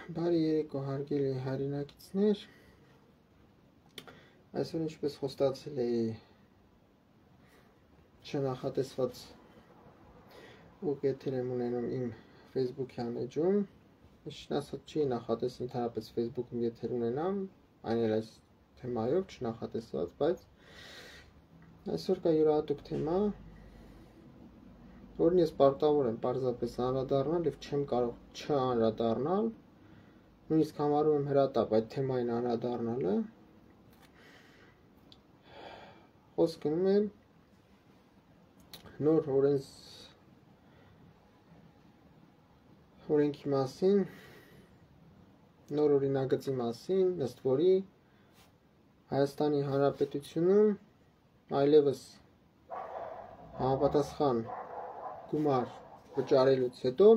Բարի երեկո հարգելի հայրենակիցներ, այսօր ինչպես խոստացել էի չնախատեսված ուղեթեր եմ ունենում իմ Facebook-յան էջում, ինչն ասած չի նախատեսել ընդհանրապես Facebook-ում եթեր ունենամ, այն էլ այս թեմայով չնախատեսված, բայց այսօր կա յուրահատուկ թեմա, որին ես պարտավոր եմ պարզապես անդրադառնալ և չեմ կարող չանդրադառնալ, նույնիսկ համարում եմ հրատապ այդ թեմային անդրադառնալը։ Խոսք գնում է նոր օրենքի մասին, նոր օրինագծի մասին, ըստ որի Հայաստանի Հանրապետությունում այլևս համապատասխան գումար վճարելուց հետո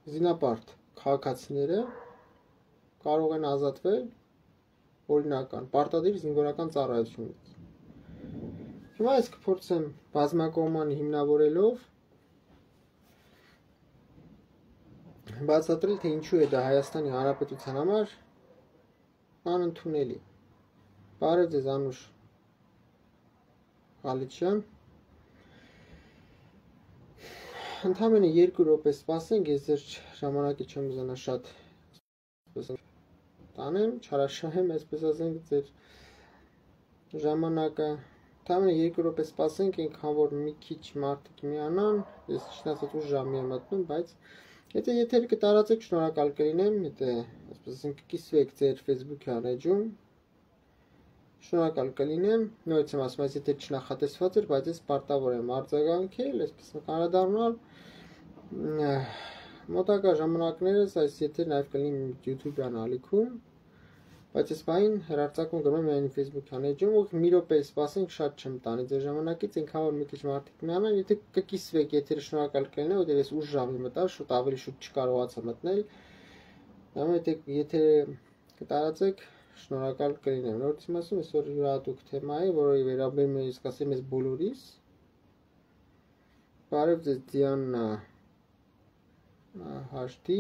զինապարտ քաղաքացիները կարող են ազատվել օրինական պարտադիր զինվորական ծառայությունից։ Հիմա ես կփորձեմ բազմակողմանի հիմնավորելով բացատրել, թե ինչու է դա Հայաստանի Հանրապետության համար անընդունելի։ Բարև ձեզ, Անուշ Ղալիչյան։ Ընդամենը 2 րոպե սպասենք, ես ձեր ժամանակի չեմ ուզենա շատ տանեմ, չարաշահեմ, այսպես ասենք, ձեր ժամանակը։ Ընդամենը 2 րոպե սպասենք, այնքան որ մի քիչ մարդիկ միանան, ես ճիշտ ասած ուշ ժամի եմ մտնում, բայց եթե եթերը կտարածեք, շնորհակալ կլինեմ, եթե այսպես ասենք կկիսվեք ձեր Facebook-յան էջում, շնորհակալ կլինեմ, նորից եմ ասում, այս եթերը չնախատեսված էր, բայց ես պարտավոր եմ արձագանքել, այսպես անդրադառնալ մոտակա ժամանակներս այս եթերը նաև կլինի YouTube-յան ալիքում, բայց այս բային հեռարձակում գրում եմ միայն Facebook-յան էջում, ու մի րոպե սպասենք, շատ չեմ տանի ձեր ժամանակից, այնքան որ մի քիչ մարդիկ միանան, եթե կկիսվեք եթերը շնորհակալ կլինեմ, որտեղ ես ուշ ժամի մտա, շուտ ավելի շուտ չկարողացա մտնել, եթե կտարածեք, շնորհակալ կլինեմ։ Նորից եմ ասում, այսօր յուրահատուկ թեմա է, որը վերաբերում է, իսկ ասեմ, ես բոլորիս։ Բարև ձեզ, Դիանա Հաշտի։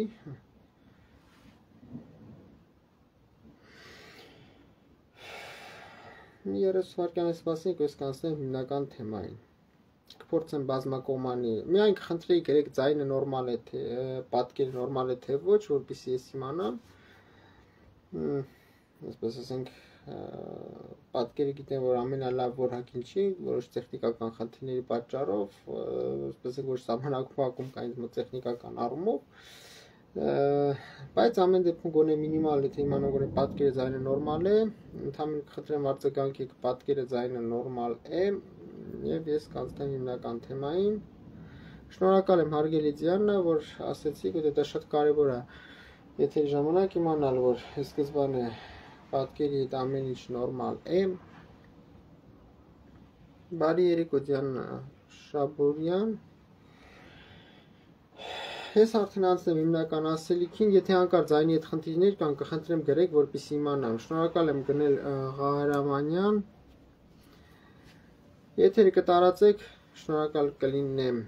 Մի 30 վայրկյան սպասենք, ես կանցնեմ հիմնական թեմային։ Կփորձեմ բազմակողմանի։ Միայն կխնդրեի գրեք ձայնը նորմալ է, թե պատկերը նորմալ է, թե ոչ, որպեսզի ես իմանամ։ Այսպես ասենք, պատկերը գիտեմ, որ ամենալավ որակին չի, որոշ տեխնիկական խնդիրների պատճառով, այսպես ասենք, որ սահմանակում կա ինձ մոտ տեխնիկական առումով, բայց ամեն դեպքում գոնե մինիմալ է, թե իմանամ, որ պատկերը ձայնը նորմալ է, ընդհանրապես կխնդրեմ արձագանքեք, պատկերը ձայնը նորմալ է, եւ ես կանցնեմ հիմնական թեմային։ Շնորհակալ եմ հարգելի Դիանա, որ ասեցիք, որ դա շատ կարևոր է, եթե ժամանակ իմանալ, որ սկզբանե պատկերի հետ ամեն ինչ նորմալ է։ Բարի երեկո, Դիանա Շաբորյան։ Ես արդեն անցնեմ հիմնական ասելիքին, եթե հանկարծ ձայնի հետ խնդիրներ կան, կխնդրեմ գրեք, որպեսզի իմանամ։ Շնորհակալ եմ գնել Ղահարամանյան։ Եթերը կտարածեք, շնորհակալ կլինեմ։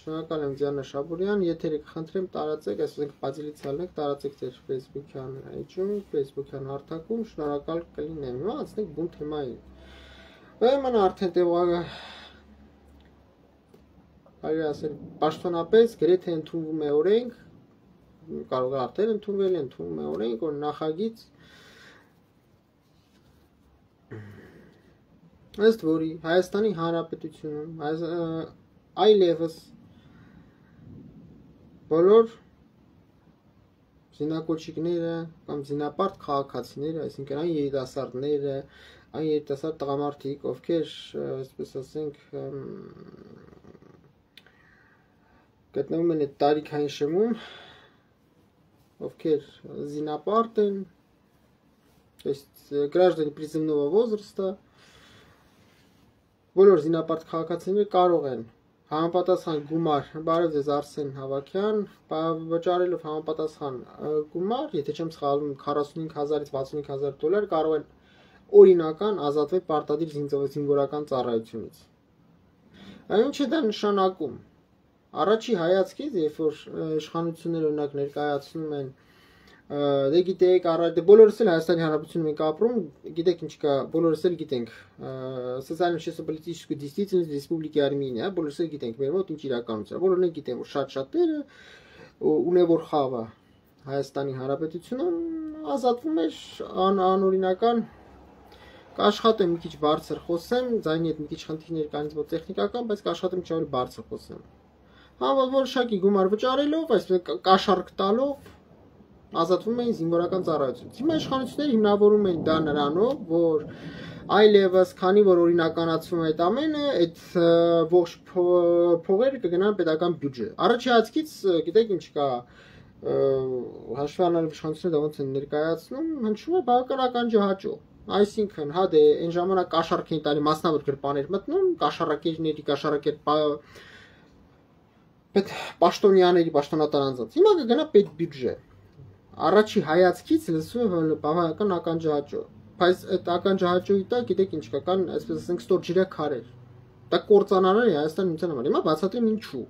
Շնորհակալ եմ Դիանա Շաբորյան, եթերը կխնդրեմ տարածեք, այսինքն բացիլիցիալնեք, տարածեք ձեր Facebook-յան էջում, Facebook-յան հարթակում, շնորհակալ կլինեմ։ Հիմա անցնենք բուն թեմային։ Ուրեմն արդեն տեղը Այո, ասել, պաշտոնապես գրեթե ընդունվում է օրենք, կարող է արդեն ընդունվել, ընդունվում է օրենք, որ նախագիծ ըստ որի Հայաստանի Հանրապետությունում այլևս բոլոր զինակոչիկները կամ զինապարտ քաղաքացիները, այսինքն այն երիտասարդները, այն երիտասարդ տղամարդիկ, ովքեր, այսպես ասենք, գտնվում են այդ տարիքային շեմում, ովքեր զինապարտ են, то есть граждане призывного возраста, բոլոր զինապարտ քաղաքացիները կարող են համապատասխան գումար, բարև ձեզ Արսեն Հավաքյան, վճարելով համապատասխան գումար, եթե չեմ սխալվում 45000-ից 65000 դոլար, կարող են օրինական ազատվել պարտադիր զինվորական ծառայությունից։ Ինչ է դա նշանակում։ Առաջի հայացքից, երբ որ իշխանությունները օրինակ ներկայացնում են դե գիտեք, բոլորս էլ Հայաստանի Հանրապետությունում ենք ապրում, գիտեք ինչ կա, բոլորս էլ գիտենք, социально-политическую действительность Республики Армения, բոլորս էլ գիտենք, մեր մոտ ինչ իրականություն է, բոլորն էլ գիտեն, որ շատ-շատերը ունևոր խավը Հայաստանի Հանրապետությունում ազատվում էր անօրինական կաշխատեմ մի քիչ բարձր խոսեմ, ձայնի հետ մի քիչ խնդիրներ կան ինձ մոտ տեխնիկական, բայց կաշխատեմ մի քիչ ավելի բարձր խոսեմ։ Որոշակի գումար վճարելով, այսպես կաշառք տալով ազատվում էին զինվորական ծառայությունից։ Հիմա իշխանությունները հիմնավորում են դա նրանով, որ այլևս քանի որ օրինականացվում է այդ ամենը, այդ ողջ փողերը կգնան պետական բյուջե։ Առաջի հատկից գիտեք ինչ կա, հաշվի առնելով իշխանությունները ոնց են ներկայացնում, հնչում է բավականական ջահաճո։ Այսինքն, հա դե այն ժամանակ կաշառք էին տալի մասնավոր գրպաներ մտնում, կաշառակերների, կաշառակեր պաշտոնյաների, պաշտոնատար անձանց։ Հիմա կգնա պետ բյուջե։ Առաջի հայացքից լսվում է բավական ականջահաճո, բայց այդ ականջահաճոյի տակ գիտեք ինչ կա, կան այսպես ասենք ստորջրյա քարեր։ Դա կործանարար է Հայաստանի Միության համար։ Հիմա բացատրեմ ինչու։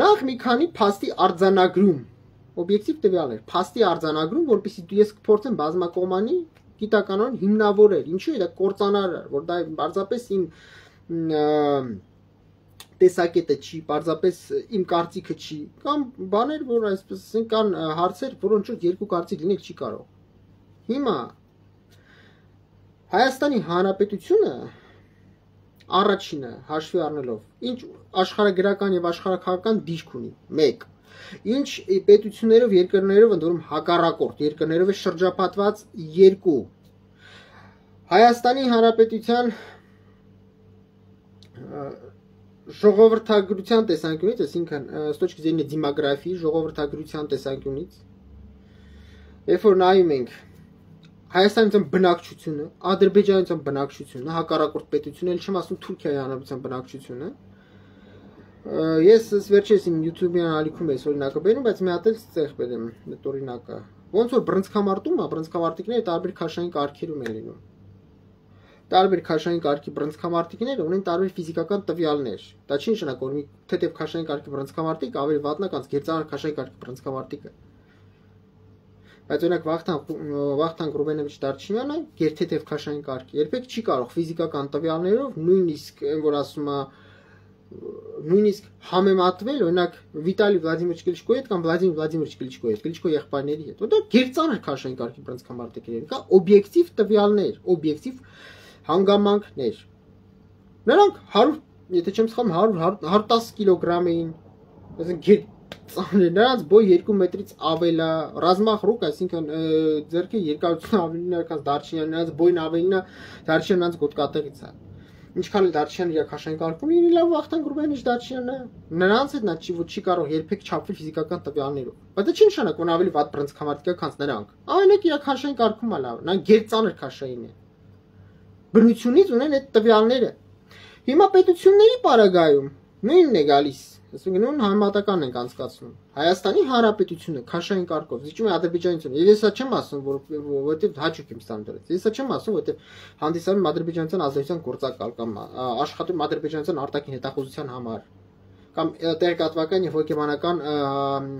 Նախ մի քանի փաստի արձանագրում, օբյեկտիվ տվյալներ, փաստի արձանագրում, որպեսզի ես կփորձեմ բազմակողմանի գիտականորեն հիմնավորել։ Ինչու է դա կործանարար, որ դա բարձրապես իմ տեսակետը չի, պարզապես իմ կարծիքը չի, կամ բաներ, որ այսպես ասենք կան հարցեր, որոնց որ երկու կարծիք լինել չի կարող։ Հիմա Հայաստանի Հանրապետությունը առաջինը հաշվի առնելով ինչ աշխարհագրական եւ աշխարհաքաղաքական դիրք ունի։ 1. Ինչ պետություններով, երկրներով, ընդորում հակառակորդ երկրներով է շրջապատված 2. Հայաստանի Հանրապետության ժողովրդագրության տեսանկյունից, այսինքն с точки зрения демографии, ժողովրդագրության տեսանկյունից, երբ որ նայում ենք Հայաստանյան բնակչությունը, Ադրբեջանյան բնակչությունը, հակառակորդ պետությունն էլ չեմ ասում Թուրքիայի Հանրապետության բնակչությունը, ես վերջերս իմ YouTube-յան ալիքում ես օրինակը բերում, բայց մի հատ էլ ստեղ բերեմ այդ օրինակը։ Ոնց որ բռնցքամարտում, բռնցքամարտիկները տարբեր քաշային կարգերում են լինում։ Տարբեր քաշային կարգի բռնցքամարտիկները ունեն տարբեր ֆիզիկական տվյալներ։ Դա չի նշանակում, որ մի թեթև քաշային կարգի բռնցքամարտիկ ավելի վատնա կանց գերծանր քաշային կարգի բռնցքամարտիկը։ Բայց օրինակ Վախթանգ Ռուբենովիչ Դարչինյանը գերթեթև քաշային կարգի երբեք չի կարող ֆիզիկական տվյալներով նույնիսկ այն որ ասում է նույնիսկ համեմատվել օրինակ Վիտալի Վլադիմիրիչ Կլիչկոյի հետ կամ Վլադիմիր Վլադիմիրիչ Կլիչկոյի հետ, Կլիչկոյի եղբայրների հետ։ Որտեղ գերծանր քաշային կարգի բռնցքամարտիկներ կա օբյեկտիվ տվյալներ, օբյեկտիվ հանգամանքներ։ Նրանք 100, եթե չեմ սխալվում, 110 կիլոգրամ էին։ Այսինքն նրանց բոյ 2 մետրից ավել է, ռազմախռուկ, այսինքն ձեռքի երկարությունը ավելին է, քան Դարչինյանը, նրանց բոյն ավելին է, Դարչինյանը նրանց գոտկատեղից է։ Ինչքան էլ Դարչինյանը իր քաշային կարգում ունի, լավ Վախթանգ Ռուբենովիչ Դարչինյանը, նրանց հետ նա չի կարող երբեք չափվել ֆիզիկական տվյալներով։ Բայց դա չի նշանակում, որ ավելի վատ բռնցքամարտիկ է, քան նրանք։ Ամենեք իր քաշային կարգում է լավ, նա գերծանր քաշային է։ Բնությունից ունեն այդ տվյալները։ Հիմա պետությունների պարագայում նույնն է գալիս, այսինքն նույն համեմատականն ենք անցկացնում։ Հայաստանի Հանրապետությունը քաշային կարգով զիջում է Ադրբեջանցուն։ Եվ ես սա չեմ ասում, որովհետև հաճույք եմ ստանում դրանից։ Ես սա չեմ ասում, որովհետև հանդիսանում ադրբեջանցիական ազդեցության գործակալ կամ աշխատում ադրբեջանցիական արտաքին հետախուզության համար կամ տեղեկատվական եւ հոգեբանական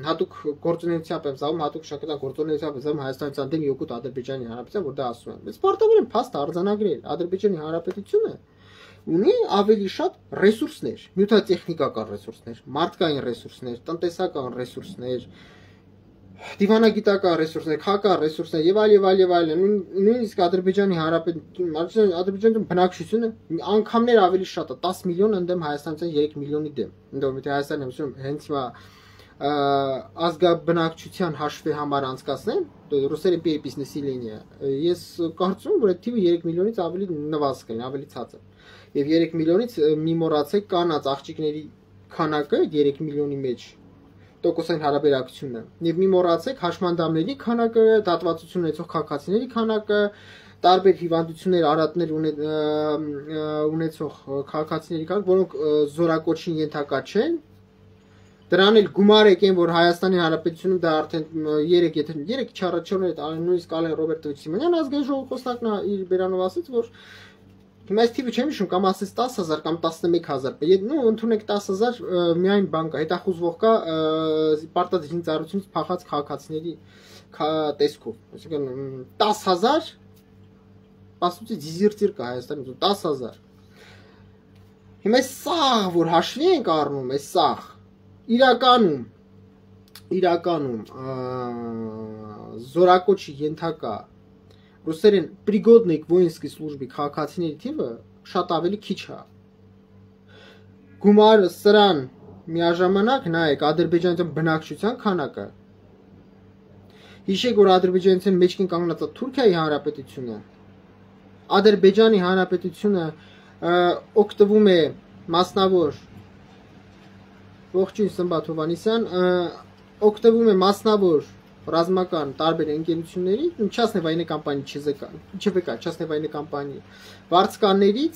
հատուկ գործունեությամբ եմ զբաղվում, հատուկ շրջանական գործունեությամբ եմ զբաղվում Հայաստանից դեմ յոկուտ Ադրբեջանի Հանրապետության, որ դա ասում եմ։ Բայց պարտավոր եմ փաստ արձանագրել Ադրբեջանի Հանրապետությունը ունի ավելի շատ ռեսուրսներ, նյութատեխնիկական ռեսուրսներ, մարդկային ռեսուրսներ, տնտեսական ռեսուրսներ, դիվանագիտական ռեսուրսներ, քաղաքական ռեսուրսներ եւ այլ, նույնիսկ Ադրբեջանի Հանրապետության, Ադրբեջանի բնակչությունը անգամներ ավելի շատ է, 10 միլիոն ընդդեմ Հայաստանից 3 միլիոնի դեմ։ Ընդդեմ եթե Հայաստանը հենց հիմա ազգաբնակչության հաշվի համար անցկացնեն, ռուսերը переписնեսի լինիա։ Ես կարծում եմ, որ այդ թիվը 3 միլիոնից ավելի նվազ կլինի, ավելի ցածր։ Եվ 3 միլիոնից մի մոռացեք կանած աղջիկների քանակը 3 միլիոնի մեջ տոկոսային հարաբերակցությունը։ Եվ մի մոռացեք հաշմանդամների քանակը, դատվածություն ունեցող քաղաքացիների քանակը, տարբեր հիվանդություններ, արատներ ունեցող քաղաքացիների քանակը, որոնք զորակոչին ենթակա չեն։ Դրան էլ գումար եկեն, որ Հայաստանի Հանրապետությունում դա արդեն 3-4 նույնիսկ Ալեն Ռոբերտովիչ Սիմոնյան ազգային ժողովի խոսնակն իր բերանով ասաց, որ Հիմա այս տիպը չեմ հիշում, կամ ասես 10,000 կամ 11,000, նու ընդունեք 10,000 միայն բան կա, հետախուզվող կա պարտադիր ծառայությունից փախած քաղաքացիների տեսքով, այսինքն 10,000 Պասուծի դիզերտիր կա Հայաստանում 10,000 Հիմա սաղ, որ հաշվի ենք առնում, այս սաղ, իրականում զորակոչի ենթակա ռուսերեն պրիգոդնիկ воинской службы քաղաքացիների թիվը շատ ավելի քիչ է։ Գումար սրան միաժամանակ նայեք ադրբեջանյան բնակչության քանակը։ Հիշեք, որ ադրբեջանության մեջքին կանգնած է Թուրքիայի Հանրապետությունը։ Ադրբեջանի Հանրապետությունը օգտվում է մասնավոր ողջույն Սմբատ Հովանեսյան, օգտվում է մասնավոր ռազմական տարբեր ընկերությունների, частной военной компании ՉՎԿ, частной военной компании վարձկաններից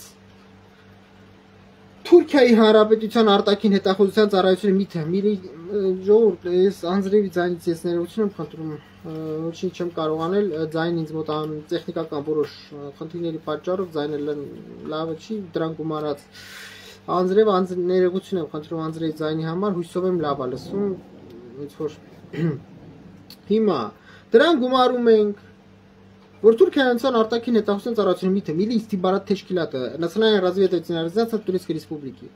Թուրքիայի Հանրապետության արտաքին հետախուզության ծառայությունը միթե ժողովուրդ ես անձրևի ձայնից ես ներողություն եմ խնդրում, ոչինչ չեմ կարող անել, ձայնը ինձ մոտ տեխնիկական որոշ խնդիրների պատճառով ձայնը լավը չի, դրան գումարած անձրև ներողություն եմ խնդրում անձրևի ձայնի համար, հույսով եմ լավ է լսում, ոնց որ հիմա դրան գումարում ենք, որ Թուրքիայական արտաքին հետախուզության ծառայությունը միթե Միլի Իստիբարատ Թեշքիլատը Национальная разведывательная организация Турецкой Республики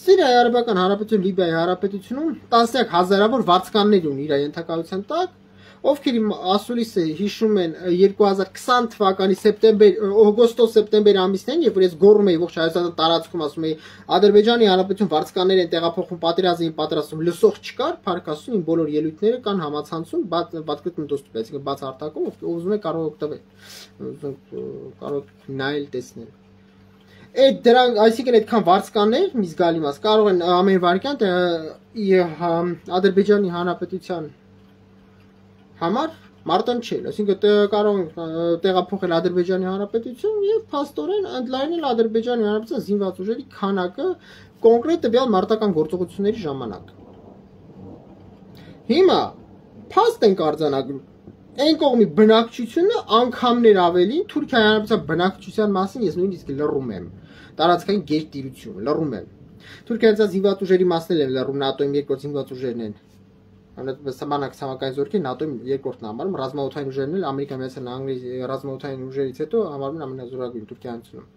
Սիրիայի Արաբական Հանրապետություն Լիբիայի Հանրապետությունում տասնյակ հազարավոր վարձկաններ ունի իր ենթակայության տակ, ովքեր ասուլիսը հիշում են 2020 թվականի օգոստոս-սեպտեմբեր ամիսներին, երբ որ ես գոռում էի ողջ Հայաստանի տարածքում, ասում էի Ադրբեջանի Հանրապետություն վարձկաններ են տեղափոխում, պատերազմ պատրաստում, լսող չկար, փառքաստուն իմ բոլոր ելույթները կան համացանցում, բացկրտում դոստուպ, այսինքն բաց արտակում, ուզում է կարող օգտվել, կարող նայել, տեսնել։ Այդ դրանք, այսինքն այդքան վարձկաններ, մի զգալի մաս կարող են ամեն վարքյան Ադրբեջանի Հանրապետության համար մարտնչել, այսինքն կարող են տեղափոխել Ադրբեջանի Հանրապետություն եւ փաստորեն ընդլայնել Ադրբեջանի Հանրապետության զինված ուժերի քանակը կոնկրետ տվյալ մարտական գործողությունների ժամանակ։ Հիմա փաստ են արձանագրում այն կողմի բնակչությունը անգամներ ավելի Թուրքիայի Հանրապետության բնակչության մասին ես նույնիսկ լռում եմ։ Տարածքային գերտիրություն լռում եմ։ Թուրքիայի զինված ուժերի մասն էլ լռում ՆԱՏՕ-ի երկրորդ զինված ուժերն են։ Սահմանակ ցամաքային զորքի ՆԱՏՕ-ի երկրորդն համարում ռազմաօդային ուժերն էլ Ամերիկայի Միացյալ Նահանգների ռազմաօդային ուժերից հետո համարում են ամենազորագույն Թուրքիայում։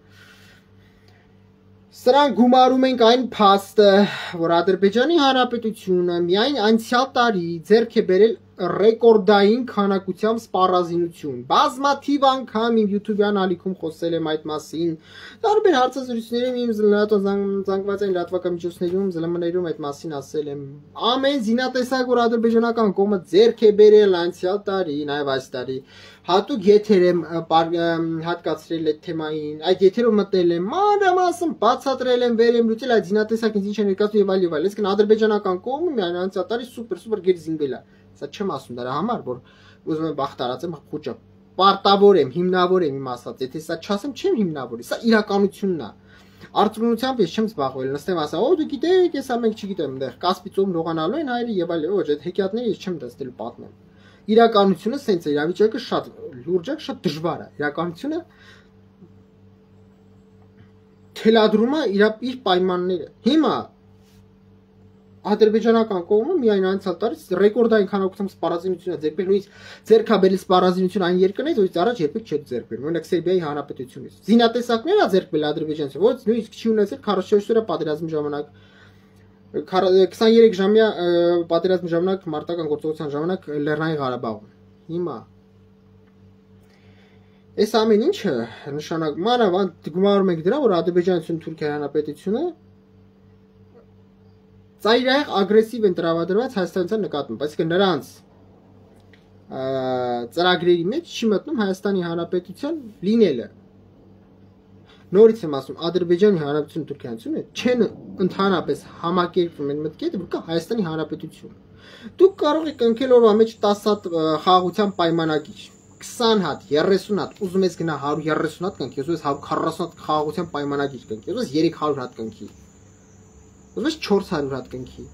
Սրան գումարում ենք այն փաստը, որ Ադրբեջանի Հանրապետությունը միայն անցյալ տարի ձեռք է բերել ռեկորդային քանակությամբ սպառազինություն։ Բազմաթիվ անգամ իմ YouTube-յան ալիքում խոսել եմ այդ մասին։ Տարբեր հարցազրույցներում իմ զանգվածային լրատվամիջոցներում, ԶԼՄ-ներում այդ մասին ասել եմ։ Ամեն զինատեսակ, որ ադրբեջանական կողմը ձեռք է բերել անցյալ տարի, նաև այս տարի, հատուկ եթեր եմ հատկացրել այդ թեմային, այդ եթերով մտնել եմ, մանրամասն բացատրել եմ, վեր եմ լուծել այդ զինատեսակից ինչ է ներկայացնում եւ այլ եւ այլ։ Այսինքն ադրբեջանական կողմը միայն անցյալ տարի սուպեր գերզինվել է։ Սա չեմ ասում դրա համար, որ ուզում եմ բախ տարածեմ խոճը։ Պարտավոր եմ, հիմնավոր եմ իմ ասած, եթե սա չասեմ, չեմ հիմնավորի, սա իրականությունն է։ Արտոնությամբ ես չեմ զբաղվել, նստեմ ասա, «Օ, դու գիտեք, ես ամենք չգիտեմ, այնտեղ Կասպիցում լողանալու են հայերը եւ այլ, ոչ, այդ հեքիաթները ես չեմ դասել պատմեմ»։ Իրականությունը սենց է, իրավիճակը շատ լուրջ է, շատ դժվար է։ Իրականությունը թելադրում է իր պայմանները։ Հիմա ադրբեջանական կողմը միայն անցյալ տարի ռեկորդային քանակությամբ սպառազինություն է ձեռք բերել, նույնիսկ ձեռքաբերել սպառազինություն այն երկրներից, որից առաջ երբեք չէր ձեռք բերել, օրինակ Սերբիայի Հանրապետությունից։ Զինատեսակներ է ձեռք բերել ադրբեջանցի, ոչ նույնիսկ չի ունեցել 44 օրյա պատերազմի ժամանակ 23 ժամյա պատերազմի ժամանակ մարտական գործողության ժամանակ Լեռնային Ղարաբաղում։ Հիմա այս ամեն ինչը նշանակում է, գումարում ենք դրա, որ Ադրբեջանություն Թուրքիայի Հանրապետությունը ծայրահեղ ագրեսիվ են տրամադրված Հայաստանյան նկատմամբ, այսինքն նրանց ծրագրերի մեջ չի մտնում Հայաստանի Հանրապետության լինելը։ Նորից եմ ասում, Ադրբեջանի Հանրապետությունը Թուրքիայությունը չեն ընդհանրապես համակերպվում են մտքերը, որ կա Հայաստանի Հանրապետություն։ Դուք կարող եք ընկել օրվա մեջ 10 հատ խաղաղության պայմանագիր, 20 հատ, 30 հատ, ուզում ես գնա 130 հատ կնքի, ուզում ես 140 հատ խաղաղության պայմանագիր կնքի, ուզում ես 300 հատ կնքի, ուզում ես 400 հատ կնքի։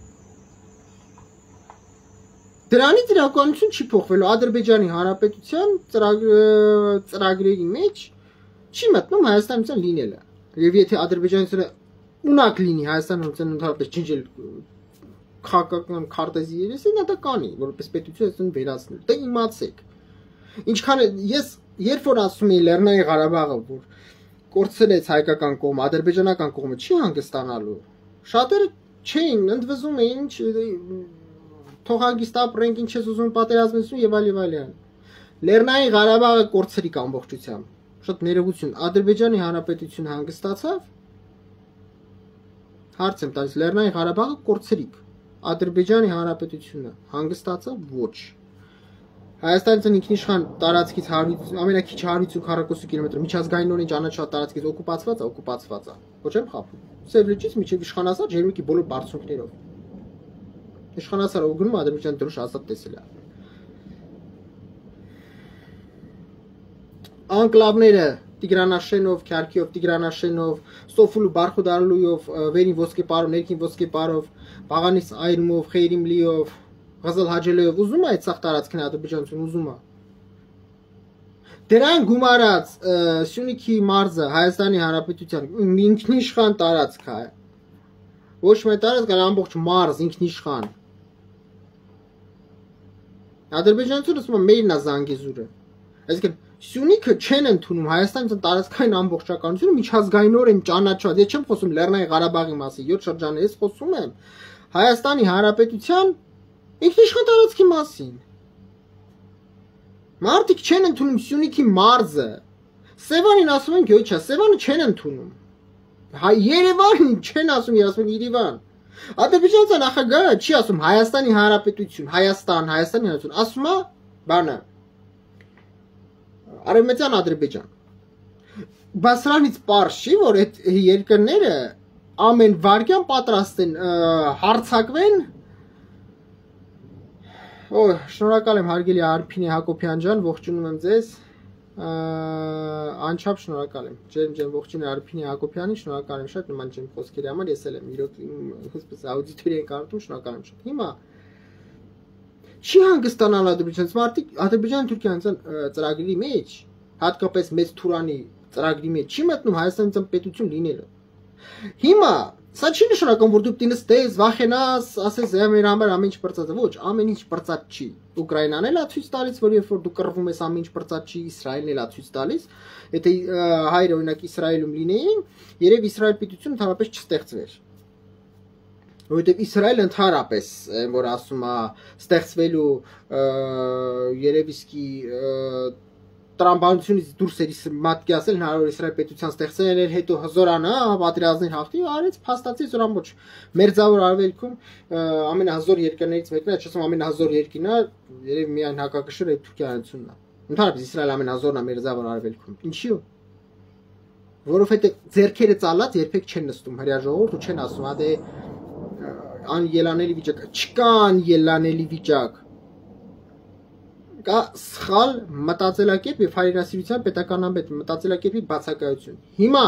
Դրանից իրականություն չի փոխվելու Ադրբեջանի Հանրապետության ծրագրերի մեջ չի մտնում Հայաստանության լինելը։ Եվ եթե Ադրբեջանությունը ունակ լինի Հայաստանության ընդհանրապես ջնջել քաղաքական քարտեզի երեսին, դա կանի, որպես պետություն այստեղ վերացնել։ Դե իմացեք։ Ինչքան ես երբ որ ասում եմ Լեռնային Ղարաբաղը, որ կորցրեց հայկական կողմը, ադրբեջանական կողմը չի հանգստանալու։ Շատերը չէին, ընդվզում էին, թող հանգիստ ապրենք, ինչ ես ուզում պատերազմություն եւ այլն։ Լեռնային Ղարաբաղը կորցրիկ ամբողջությամբ։ Շատ ներողություն, Ադրբեջանի Հանրապետությունը հանգստացավ։ Հարց եմ տալիս, Լեռնային Ղարաբաղը կորցրիկ։ Ադրբեջանի Հանրապետությունը հանգստացավ, ոչ։ Հայաստանցին ինքնիշխան տարածքից ամենակիչ 140 կիլոմետր միջազգայինորեն ճանաչված տարածքից օկուպացված է։ Ոչ եմ խափում։ Սև լճից միջև իշխանասար ջերմուկի բոլոր բարձունքներով։ Իշխանասարը գնում Ադրբեջան դրոշ ազատ տեսել է։ Անկլավները Տիգրանաշենով, Քյարքիով, Տիգրանաշենով, Սոֆուլու Բարխուդարլույով, Վերին ոսկեպարով, Ներքին ոսկեպարով, Բաղանիս Այրմով, Խեյրիմլիով, Ղազալ Հաջելեով ուզում է այդ սաղ տարածքն Ադրբեջանություն ուզում է։ Դրան գումարած Սյունիքի մարզը Հայաստանի Հանրապետության ինքնիշխան տարածք է։ Ոչ մի տարածք, այլ ամբողջ մարզ ինքնիշխան։ Ադրբեջանությունը ասում է մերն է Զանգեզուրը։ Այսինքն Սյունիքը չեն ընդունում Հայաստանյան տարածքային ամբողջականությունը միջազգայինորեն ճանաչված։ Ես չեմ խոսում Լեռնային Ղարաբաղի մասին, 7 շրջանի, ես խոսում եմ Հայաստանի Հանրապետության ինքնիշխան տարածքի մասին։ Մարդիկ չեն ընդունում Սյունիքի մարզը։ Սևանին ասում են գյոյ չէ, Սևանը չեն ընդունում։ Երևանին չեն ասում, ասում Երևան։ Ադրբեջանցի նախագահը չի ասում Հայաստանի Հանրապետություն, Հայաստանի Հանրություն, ասում է բանը Արևմտյան Ադրբեջան։ Բայց սրանից պարզ չի, որ այդ երկրները ամեն վարքյան պատրաստ են հարցակվեն։ Շնորհակալ եմ հարգելի Արփինե Հակոբյան ջան, ողջունում եմ ձեզ։ Անչափ շնորհակալ եմ։ Ջերմ ողջույն Արփինե Հակոբյանին, շնորհակալ եմ շատ նման ջերմ խոսքերի համար, ես էլ եմ իրոք այսպես աուդիտորիա կարդում, շնորհակալ եմ շատ։ Հիմա չի հանգստանալ Ադրբեջանից մարդիկ Ադրբեջան-Թուրքիան ծրագրի մեջ, հատկապես մեծ Թուրանի ծրագրի մեջ չի մտնում Հայաստանյան պետություն լինելը։ Հիմա սա չի նշանակում, որ դու տինստես, վախենաս, ասես մեր համար ամեն ինչ բրծած է, ոչ, ամեն ինչ բրծած չի։ Ուկրաինան էլ է ցույց տալիս, որ երբ որ դու կռվում ես ամեն ինչ բրծած չի, Իսրայելն էլ է ցույց տալիս։ Եթե հայերը օրինակ Իսրայելում լինեին, երև Իսրայել պետությունը ընդհանրապես չստեղծվեր։ Որովհետև Իսրայելը ընդհանրապես, որ ասում է, ստեղծվելու երև իսկի տրամաբանությունից դուրս էր մատկի ասել հնարավոր Իսրայել պետության ստեղծել էր, հետո հզորանա, պատերազմներ հաղթի, արեց փաստացի զոր ամբողջ մերձավոր արևելքում ամենահզոր երկրներից մեկն է, չասեմ ամենահզոր երկիրն է, երև միայն հակակշիռ է Թուրքիայությունն է։ Ընդհանրապես Իսրայելը ամենահզորն է մերձավոր արևելքում։ Ինչի՞։ Որովհետև ձերքերը ծալած երբեք չեն նստում հրաժողորդ ու չեն ասում, դե անելանելի վիճակ, չկա անելանելի վիճակ։ Կա սխալ մտածելակերպ եւ հայրենասիրության պետականամետ մտածելակերպի բացակայություն։ Հիմա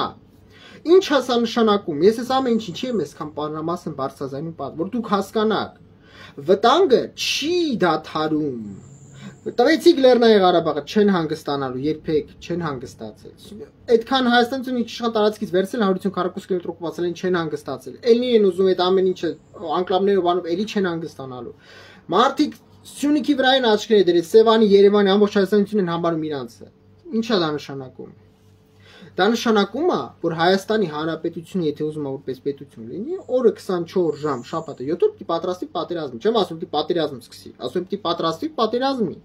ինչ հասա նշանակում։ Ես այս ամեն ինչի չեմ այսքան պարզամասն բարձրաձայնում պատ, որ դուք հասկանաք։ Վտանգը չի դադարում։ Տվեցիք Լեռնային Ղարաբաղը չեն հանգստանալու, երբեք չեն հանգստացել։ Այդքան Հայաստանցուն իշխան տարածքից վերցել 140 կիլոմետր օկուպացել են չեն հանգստացել։ Էլի են ուզում այդ ամեն ինչը անկլավներով անով էլի չեն հանգստանալու։ Մարդիկ Սյունիքի վրա են աչքերը դրել, Սևանի, Երևանի ամբողջ Հայաստանությունն են համարում իրանցը։ Ինչ է դա նշանակում։ Դա նշանակում է, որ Հայաստանի Հանրապետությունը, եթե ուզում է որպես պետություն լինի, օրը 24 ժամ շաբաթը 7 օր պիտի պատրաստի պատերազմի։ Չեմ ասում պիտի պատերազմ սկսի, ասում պիտի պատրաստի պատերազմի։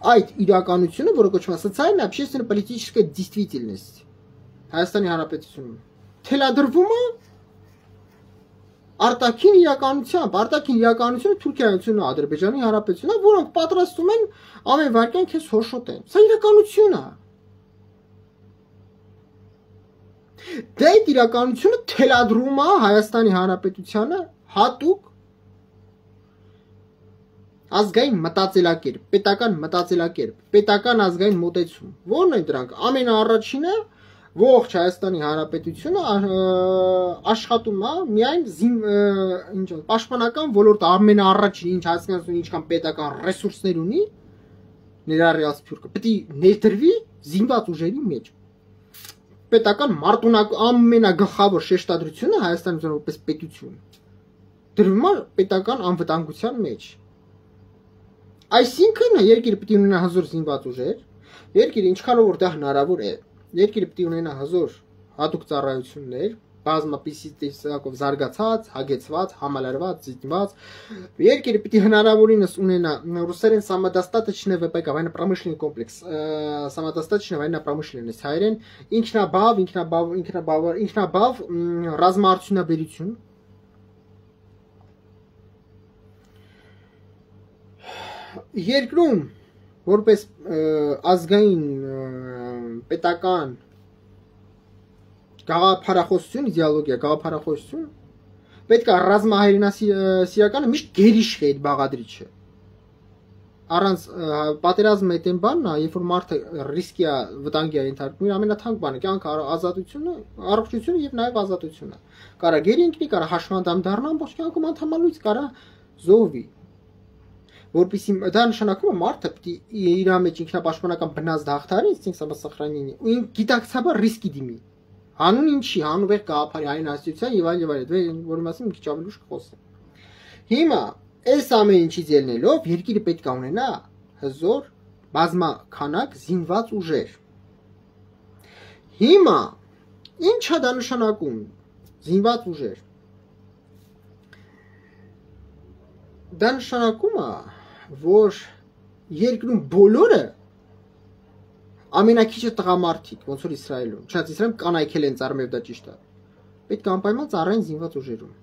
Այդ իրականությունը, որը կոչվում է социально общественно-политическая действительность Հայաստանի Հանրապետությունում, թելադրվում է արտաքին իրականությունը Թուրքիայությունն է, Ադրբեջանի Հանրապետությունն է, որոնք պատրաստում են ամեն վարքյան քեզ հոշոտեն։ Սա իրականություն է։ Դա այդ իրականությունը թելադրում է Հայաստանի Հանրապետությանը հատուկ ազգային մտածելակերպ, պետական մտածելակերպ, պետական ազգային մոտեցում։ Որն են դրանք։ Ամենաառաջինը ողջ Հայաստանի Հանրապետությունը աշխատում է միայն պաշտպանական ոլորտը ամենաառաջին ինչ Հայաստանը ինչքան պետական ռեսուրսներ ունի, ներառյալ Սփյուռքը, պետք է ներդրվի զինված ուժերի մեջ։ Պետական մարտունակ ամենագլխավոր շեշտադրությունը Հայաստանի որպես պետություն դրվում է պետական անվտանգության մեջ։ Այսինքն երկիրը պետք է ունենա հզոր զինված ուժեր, երկիրը ինչքանով որ դա հնարավոր է, երկիրը պետք է ունենա հզոր հատուկ ծառայություններ, բազմապիսի տեսակով զարգացած, հագեցված, համալրված, զինված, երկիրը պետք է հնարավորինս ունենա ռուսերեն самодостаточный ВПК, военно-промышленный комплекс, самодостаточная военно-промышленность, հայերեն ինքնաբավ ռազմաարդյունաբերություն, երկրում որպես ազգային պետական գաղափարախոսություն, իդեոլոգիա, գաղափարախոսություն պետք է ռազմահայրենասիրականը միշտ գերիշխ է այդ բաղադրիչը։ Առանց պատերազմը այդ են բանն է, երբ որ մարդը ռիսկի է, վտանգի է ենթարկվում, ամենաթանկ բանը կյանքը, ազատությունը, առողջությունը եւ նաեւ ազատությունը։ Կարա գերի ընկնի, կարա հաշմանդամ դառնա ամբողջ կյանքում անդամալույց, կարա զոհվի։ Որպեսզի դա նշանակում է մարդը պետք է իր մեջ ինքնապաշտպանական բնազդ հաղթարի, ինստինկտ самосохранения, ու գիտակցաբար ռիսկի դիմի։ Հանուն ինչի, հանուվեր գաղափարի հայրենասիրության եւ այլ, որի մասին մի քիչ ավելի ուշ կխոսեմ։ Հիմա այս ամեն ինչից ելնելով երկիրը պետք է ունենա հզոր բազմաքանակ զինված ուժեր։ Հիմա ի՞նչ է դա նշանակում զինված ուժեր։ Դա նշանակում է, որ երկրում բոլորը ամենակիչը տղամարդիկ, ոնց որ Իսրայելում, չնայած Իսրայելում կանայքել են ծառայում, դա ճիշտ է։ Պետք է անպայման ծառայեն զինված ուժերում։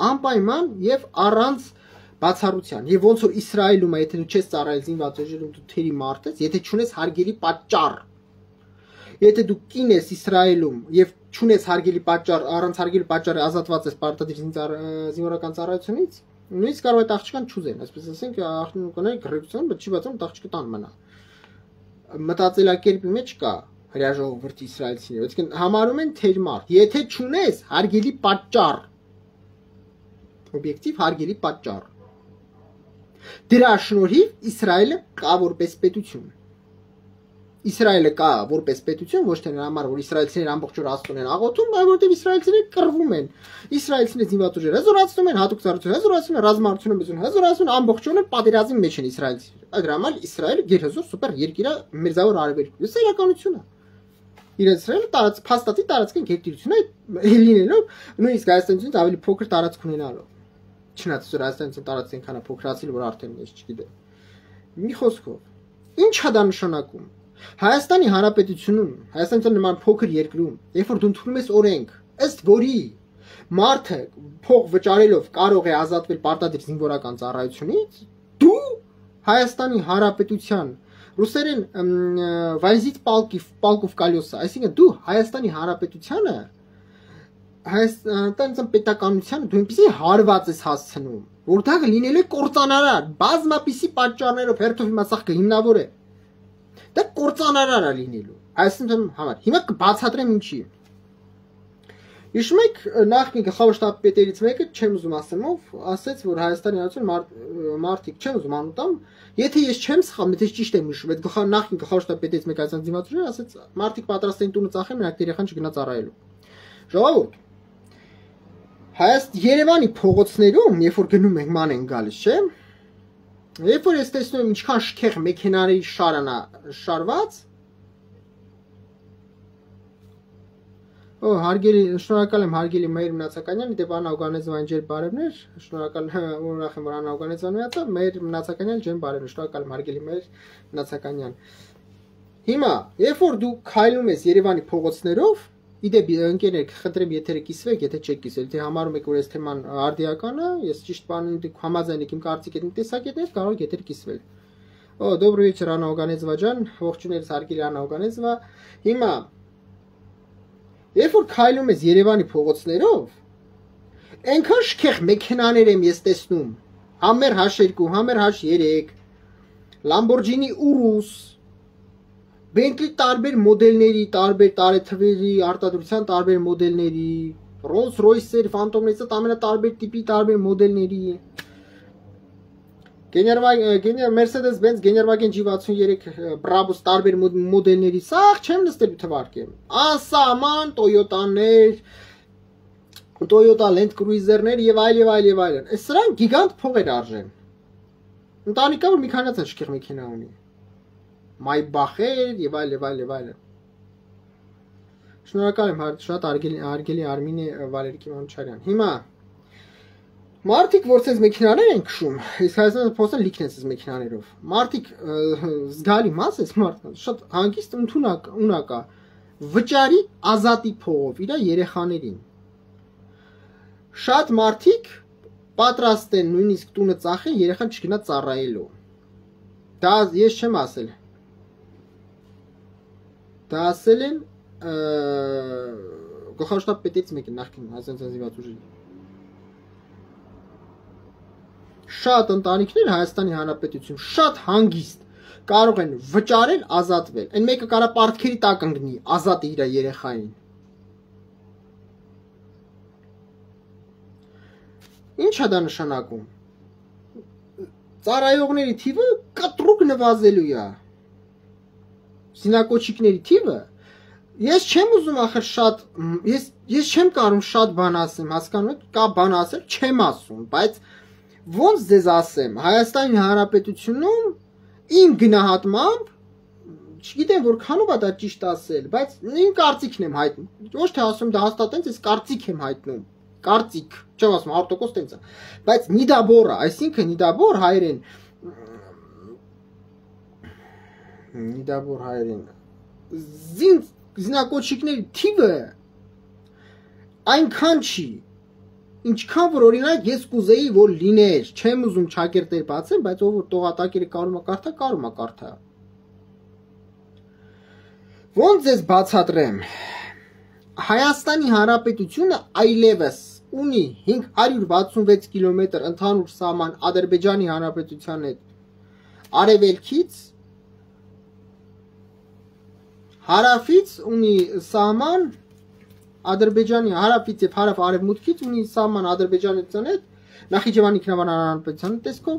Անպայման եւ առանց բացառության։ Եվ ոնց որ Իսրայելում է, եթե դու չես ծառայել զինված ուժերում, դու թերի մարդ ես, եթե չունես հարգելի պատճառ։ Եթե դու կին ես Իսրայելում եւ չունես հարգելի պատճառ, առանց հարգելի պատճառի ազատված ես պարտադիր զինվորական ծառայությունից, նույնիսկ կարող է աղջկան չուզեն, այսպես ասենք, աղջկանների գրեգություն, բայց չի բացում աղջկը տան մնա։ Մտածելակերպի մեջ կա հրաժողովրդի իսրայելցիները, այսինքն համարում են թեր մարդ։ Եթե չունես հարգելի պատճառ, օբյեկտիվ հարգելի պատճառ, դրա շնորհիվ Իսրայելը կա որպես պետություն։ Իսրայելը կա որպես պետություն, ոչ թե նրա համար, որ իսրայելցիները ամբողջ օր աստուն են աղոթում, այլ որտեղ իսրայելցիները կռվում են։ Իսրայելցիները զինված ուժեր հզորացնում են, հատուկ ծառայություն հզորացնում են, ռազմաարդյունաբերություն հզորացնում, ամբողջ օրը պատերազմի մեջ են իսրայելցիները։ Այդ համար Իսրայելը գերհզոր սուպեր երկիր է մերձավոր արևելքում։ Սա իրականություն է։ Իսրայելը տարածք փաստացի տարածքային գերտիրություն է լինելով, նույնիսկ Հայաստանից ավելի փոքր տարածք ունենալով։ Չնայած որ Հայաստանից տարածքն քանա փոքրացել, որ արդեն ես չգիտեմ։ Մի խոսքով, ի՞նչ է դա նշանակում։ Հայաստանի Հանրապետությունում, Հայաստանի նման փոքր երկրում, երբ որ դու ընդունում ես օրենք, ըստ որի մարդը փող վճարելով կարող է ազատվել պարտադիր զինվորական ծառայությունից, դու Հայաստանի Հանրապետության ռուսերեն վայզից պալկով կալյոսա, այսինքն դու Հայաստանի Հանրապետությանը Հայաստանի պետականությանը դու այնպեսի հարված ես հասցնում, որ դա լինել է կործանարար, բազմապիսի պատճառներով հերթով հիմա սա հիմնավոր է։ Դա կործանարար է լինելու Հայաստանի համար։ Հիմա կբացատրեմ ինչի։ Հիշում եք նախկին գլխավոր շտաբ պետերից մեկը, չեմ ուզում ասեմով, ասեց, որ Հայաստանի Հանրապետություն մարդիկ չեմ ուզում անուտամ, եթե ես չեմ սխալվում, եթե ճիշտ եմ հիշում, այդ նախկին գլխավոր շտաբ պետերից մեկը ասած դիմացուներ ասեց, մարդիկ պատրաստ են տունը ծախեն, մենակ երեխան չգնա ծառայելու։ Ժողովուրդ, Երևանի փողոցներում, երբ որ գնում ենք ման են գալիս, չէ՞։ Երբ որ ես տեսնում եմ ինչքան շքեղ մեքենաների շարանա շարված, հարգելի, շնորհակալ եմ հարգելի Մեհր Մնացականյան, դեպ Աննա Օգանեզովյան ջեր բարևներ, շնորհակալ ուրախ եմ որ Աննա Օգանեզովյան միացա, Մեհր Մնացականյան ջեր բարևներ, շնորհակալ եմ հարգելի Մեհր Մնացականյան։ Հիմա, երբ որ դու քայլում ես Երևանի փողոցներով, իդեպ ընկերներ, խնդրեմ եթերը կիսվեք, եթե չեք կիսվել, եթե համարում եք որ այս թեման արդիական է, ես ճիշտ բանին դուք համաձայն եք իմ կարծիքին տեսակետներ, կարող եք եթեր կիսվել։ Добрый вечер, Աննա Օգանեզովա ջան, ողջույններս հարգելի Աննա Օգանեզովա։ Հիմա երբ որ քայլում ես Երևանի փողոցներով, այնքան շքեղ մեքենաներ եմ ես տեսնում, համեր H2, համեր H3, Lamborghini Urus, Bentley տարբեր մոդելների, տարբեր տարեթվերի, արտադրության տարբեր մոդելների, Rolls-Royce-եր, Phantom-ներ, ամենատարբեր տիպի տարբեր մոդելների։ Mercedes-Benz Generwagen G63 Brabus տարբեր մոդելների սաղ չեմ նստելու թվարկեմ։ Անսահման Toyota-ներ, Toyota Land Cruiser-ներ եւ այլն։ Այս սրանք գիգանտ փողեր արժեն։ Ընտանիքը որ մի քանած են շքեղ մեքենա ունի։ Maybach-եր եւ այլն։ Շնորհակալ եմ շատ արգելի Արմինե Վալերիկի Մանուչարյան։ Հիմա Մարդիկ որ ցես մեքենաներ են քշում, իսկ Հայաստանը փոստը լիքն է ցես մեքենաներով։ Մարդիկ զգալի մաս է մարդկանց, շատ հանգիստ ունակա վճարի ազատի փողով իր երեխաներին։ Շատ մարդիկ պատրաստ են նույնիսկ տունը ծախեն երեխան չգնա ծառայելու։ Դա ես չեմ ասել։ Դա ասել են գլխաշտապետից մեկը նախքին Հայաստանցի ուժի։ Շատ ընտանիքներ Հայաստանի Հանրապետություն շատ հանգիստ կարող են վճարել ազատվել։ Այն մեկը կարա պարտքերի տակ ընկնի, ազատ իր երեխային։ Ինչ է դա նշանակում։ Ծառայողների թիվը կտրուկ նվազելու է։ Զինակոչիկների թիվը ես չեմ ուզում ախր շատ ես չեմ կարող շատ բան ասեմ, հասկանում եք, կա բան ասել, չեմ ասում, բայց ոնց ձեզ ասեմ, Հայաստանի Հանրապետությունում իմ գնահատմամբ, չգիտեմ որքանով է դա ճիշտ ասել, բայց իմ կարծիքն եմ հայտնում, ոչ թե ասում դա հաստատ տենց, ես կարծիք եմ հայտնում, կարծիք, չեմ ասում 100% տենց է, բայց նիդաբորը, այսինքն նիդաբոր հայերեն, զինակոչիկների թիվը այնքան չի, ինչքան որ օրինակ ես կուզեի որ լիներ, չեմ ուզում ճակերտեր բացեմ, բայց ով որ տողատակերը կարում է կարդա։ Ոնց ես բացատրեմ։ Հայաստանի Հանրապետությունը այլևս ունի 566 կիլոմետր ընդհանուր սահման Ադրբեջանի Հանրապետության հետ արևելքից, հարավից ունի սահման Ադրբեջանի հարավից եւ հարավ արևմուտքից ունի սահման Ադրբեջանության հետ, Նախիջևանի Ինքնավար Հանրապետության տեսքով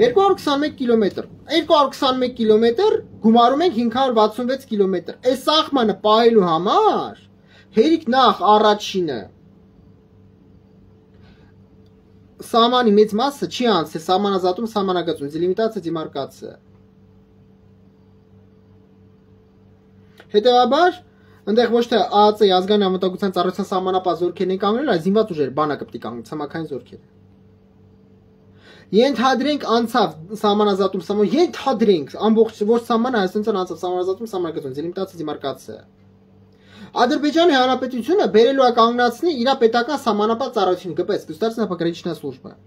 221 կիլոմետր։ 221 կիլոմետր գումարում ենք 566 կիլոմետր։ Այս սահմանը պահելու համար հերիք նախ առաջինը սահմանի մեծ մասը չի անցել սահմանազատում սահմանագծում, դելիմիտացիա դիմարկացիա։ Հետևաբար Այնտեղ ոչ թե ԱԱԾ-ի ազգային անվտանգության ծառայության սահմանապահ զորքերն են կանգնել, այլ զինված ուժեր, բանակը պիտի կանգնի, ցամաքային զորքերը։ Ենթադրենք անցավ սահմանազատում, ենթադրենք ամբողջ ոչ սահմանը Հայաստանից անցավ սահմանազատում, սահմանագծում, դելիմիտացիա դիմարկացիա։ Ադրբեջանի Հանրապետությունը բերելու է կանգնացնի իր պետական սահմանապահ ծառայությունը, ԳՊՍ, Государственная пограничная служба։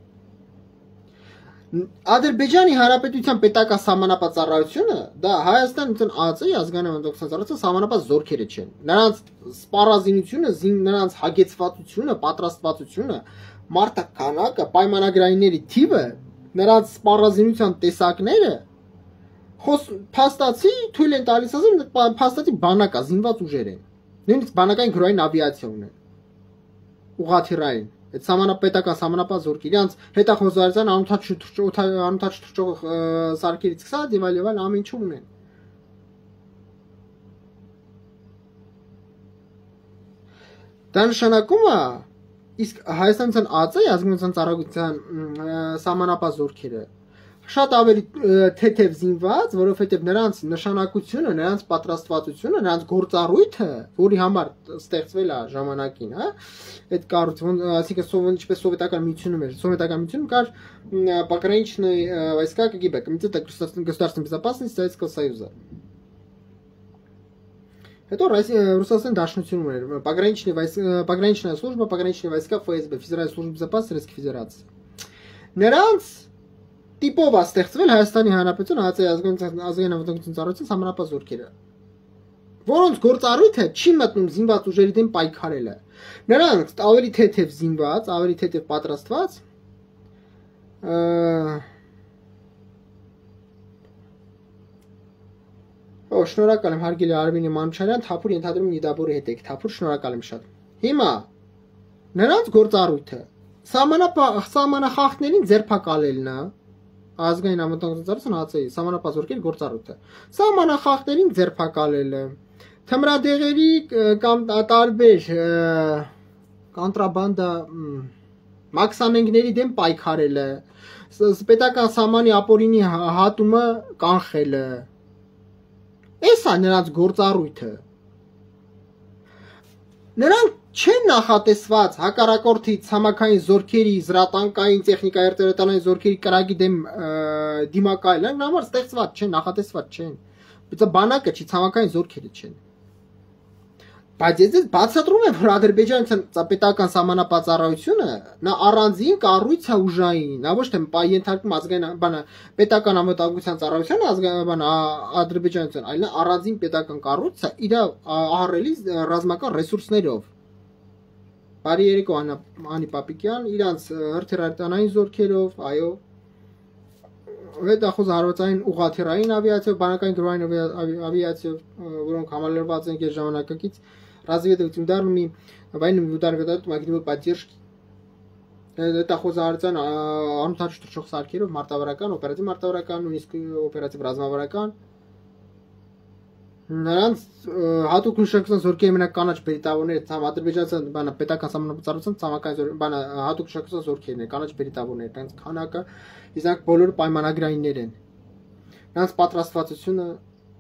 Ադրբեջանի Հանրապետության պետական սահմանապահ ծառայությունը դա Հայաստանի ԱԱԾ-ի ազգային անվտանգության ծառայության սահմանապահ զորքերը չեն։ Նրանց սպառազինությունը, նրանց հագեցվածությունը, պատրաստվածությունը, մարտականակը, պայմանագրայինների թիվը, նրանց սպառազինության տեսակները փաստացի թույլ են տալիս ասել, փաստացի բանակա, զինված ուժեր են։ Նույնիսկ բանակային գրոային ավիացիա ունեն։ Ուղղաթիռային Այդ սահմանապետական սահմանապահ զորք իրանց հետախոզարարության անընդհատ թռչող սարքերից սկսած եւ այլ ամեն ինչ ունեն։ Դա նշանակում է իսկ Հայաստանյան ԱԱԾ-ի ազգային ծառայության սահմանապահ զորքերը շատ ավելի թեթև զինված, որովհետև նրանց նշանակությունը, նրանց պատրաստվածությունը, նրանց գործառույթը, որի համար ստեղծվել է ժամանակին, հա, այդ կառույցը, այսինքն ինչպես սովետական միությունում էր, սովետական միությունում կար пограничные войска КГБ, Комитет государственной безопасности Советского Союза. Հետո Ռուսաստանի Դաշնությունում էր пограничная служба, пограничные войска ФСБ, Федеральная служба безопасности Российской Федерации. Նրանց տիպով է ստեղծվել Հայաստանի Հանրապետության ազգային անվտանգության ծառայության սահմանապահ զորքերը, որոնց գործառույթը չի մտնում զինված ուժերի դեմ պայքարելը։ Նրանք ավելի թեթև զինված, ավելի թեթև պատրաստված, շնորհակալ եմ հարգելի Արմինե Մանուչարյան, թափուր ենթադրում նիդաբորի հետ եք, թափուր շնորհակալ եմ շատ։ Հիմա նրանց գործառույթը սահմանախախտներին ձերբակալելն է, ազգային անվտանգության ծառայության ԱԾ-ի սահմանապահ զորքերի գործառույթը։ Սահմանախախտերին ձերբակալելը, թմրադեղերի կամ տարբեր կոնտրաբանդա մաքսանենգների դեմ պայքարելը, պետական սահմանի ապօրինի հատումը կանխելը։ Էս է նրանց գործառույթը։ Նրանք չեն նախատեսված հակառակորդի ցամաքային զորքերի, զրատանկային, տեխնիկայի արտադրական զորքերի կրակի դեմ դիմակայել, նրանք համար ստեղծված չեն, նախատեսված չեն։ Բայց բանակը չի, ցամաքային զորքերը չեն։ Բայց ես բացատրում եմ, որ Ադրբեջանության պետական սահմանապահ ծառայությունը նա առանձին կառույց է ուժային, նա ոչ թե ենթարկվում ազգային բանը պետական անվտանգության ծառայության ազգային Ադրբեջանության, այլ նա առանձին պետական կառույց է իր ահռելի ռազմական ռեսուրսներով։ Բարի երեկո Անի Պապիկյան, իրանց հրթիռային զորքերով, այո, հետախոզ հարվածային ուղղաթիռային ավիացիայով, բանակային գրոհային ավիացիայով, որոնք համալրված են այս ժամանակակից разведывательными военными ударами могли поддержки. Это խոզարարության անընդհատ շրջող սարքերով մարտավարական, օպերատիվ մարտավարական, նույնիսկ օպերատիվ ռազմավարական նրանց հատուկ նշանակության զորքերի մենակ կանաչ բերիտավորները ցամ Ադրբեջանցիան բանը պետական համապարծարության ցամաքային բանը հատուկ նշանակության զորքերն են կանաչ բերիտավորները նրանց քանակը իսկ բոլորը պայմանագրայիններ են նրանց պատրաստվածությունը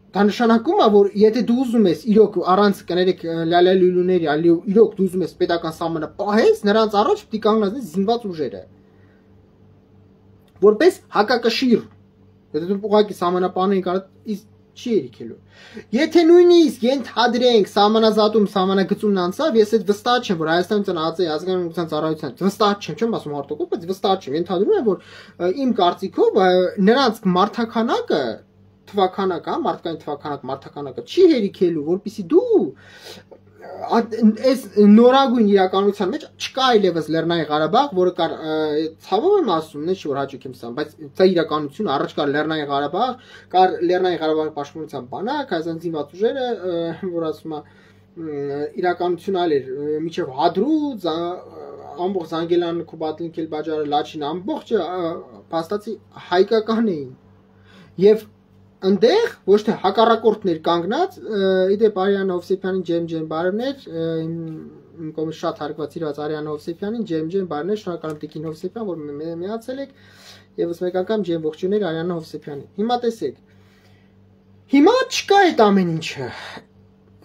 դա նշանակում է որ եթե դու ուզում ես իրոք առանց կներեք լալալուլուների այլ իրոք դու ուզում ես պետական սահմանը պահես նրանց առաջ պիտի կանգնած զինված ուժերը որպես հակակշիռ եթե դու ուղղակի սահմանապահներին կարող չի երիքելու եթե նույնիսկ ենթադրենք սահմանազատում սահմանագծումն անցավ ես այդ վստահ չեմ որ Հայաստանյան ԱԾ-ի ազգային ուղղության ծառայության վստահ չեմ ասում հարտոկով բայց վստահ չեմ ենթադրում եմ որ իմ կարծիքով նրանց մարտականակը թվականակը մարդկային թվականակ մարտականակը չի հերիքելու որպեսզի դու այս նորագույն իրականության մեջ չկա այլևս Լեռնային Ղարաբաղ, որը կար ցավով եմ ասում, նշ որ հաճույք եմ ստանում, բայց դա իրականություն առաջ կար Լեռնային Ղարաբաղ, կար Լեռնային Ղարաբաղի պաշտպանության բանակ, Հայաստանի զինված ուժերը, որ ասում է իրականություն այլ էր, միջև Հադրուց, ամբողջ Զանգելան, Քուբատլին, Քելբաջարը, Լաչին ամբողջը փաստացի հայկական էին։ Եվ Ընդեղ ոչ թե հակառակորդներ կանգնած, իդեպ Արիանա Հովսեփյանին ջեմ բարևներ, իմ կողմից շատ հարգված իրված Արիանա Հովսեփյանին ջեմ բարևներ, շնորհակալ եմ Տիկին Հովսեփյան, որ միացել եք, եւս մեկ անգամ ջեմ ողջույններ Արիանա Հովսեփյանին։ Հիմա տեսեք։ Հիմա չկա այդ ամեն ինչը։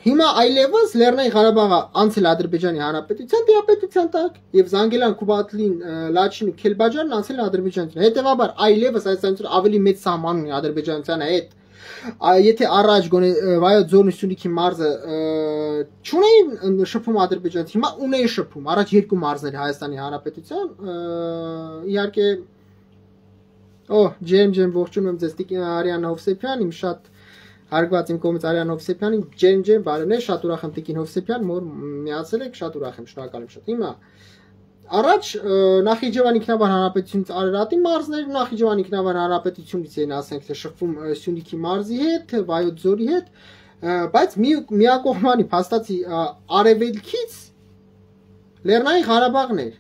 Հիմա այլևս Լեռնային Ղարաբաղը անցել Ադրբեջանի Հանրապետության դիապետության տակ եւ Զանգելան, Քուբատլին, Լաչին ու Քելբաջարն անցել Ադրբեջանին։ Հետեւաբար այլևս Հայաստանից ավելի մեծ սահման ունի Ադրբեջանության հետ։ Եթե առաջ գոնե Վայոց ձորն ու Սյունիքի մարզը չունեին շփում Ադրբեջանից, հիմա ունեն շփում։ Առաջ երկու մարզներ Հայաստանի Հանրապետության իհարկե ջեմ ողջունում եմ ձեզ Տիկին Արիանա Հովսեփյան, իմ շատ Հարգված իմ կողմից Արիանա Հովսեփյանին ջեմ բարևներ, շատ ուրախ եմ Տիկին Հովսեփյան, որ միացել եք, շատ ուրախ եմ, շնորհակալ եմ շատ։ Հիմա առաջ Նախիջևան ինքնավար հանրապետությունից Արարատի մարզներ, Նախիջևան ինքնավար հանրապետությունից էին, ասենք թե շփվում Սյունիքի մարզի հետ, Վայոց ձորի հետ, բայց միակողմանի փաստացի արևելքից Լեռնային Ղարաբաղն էր,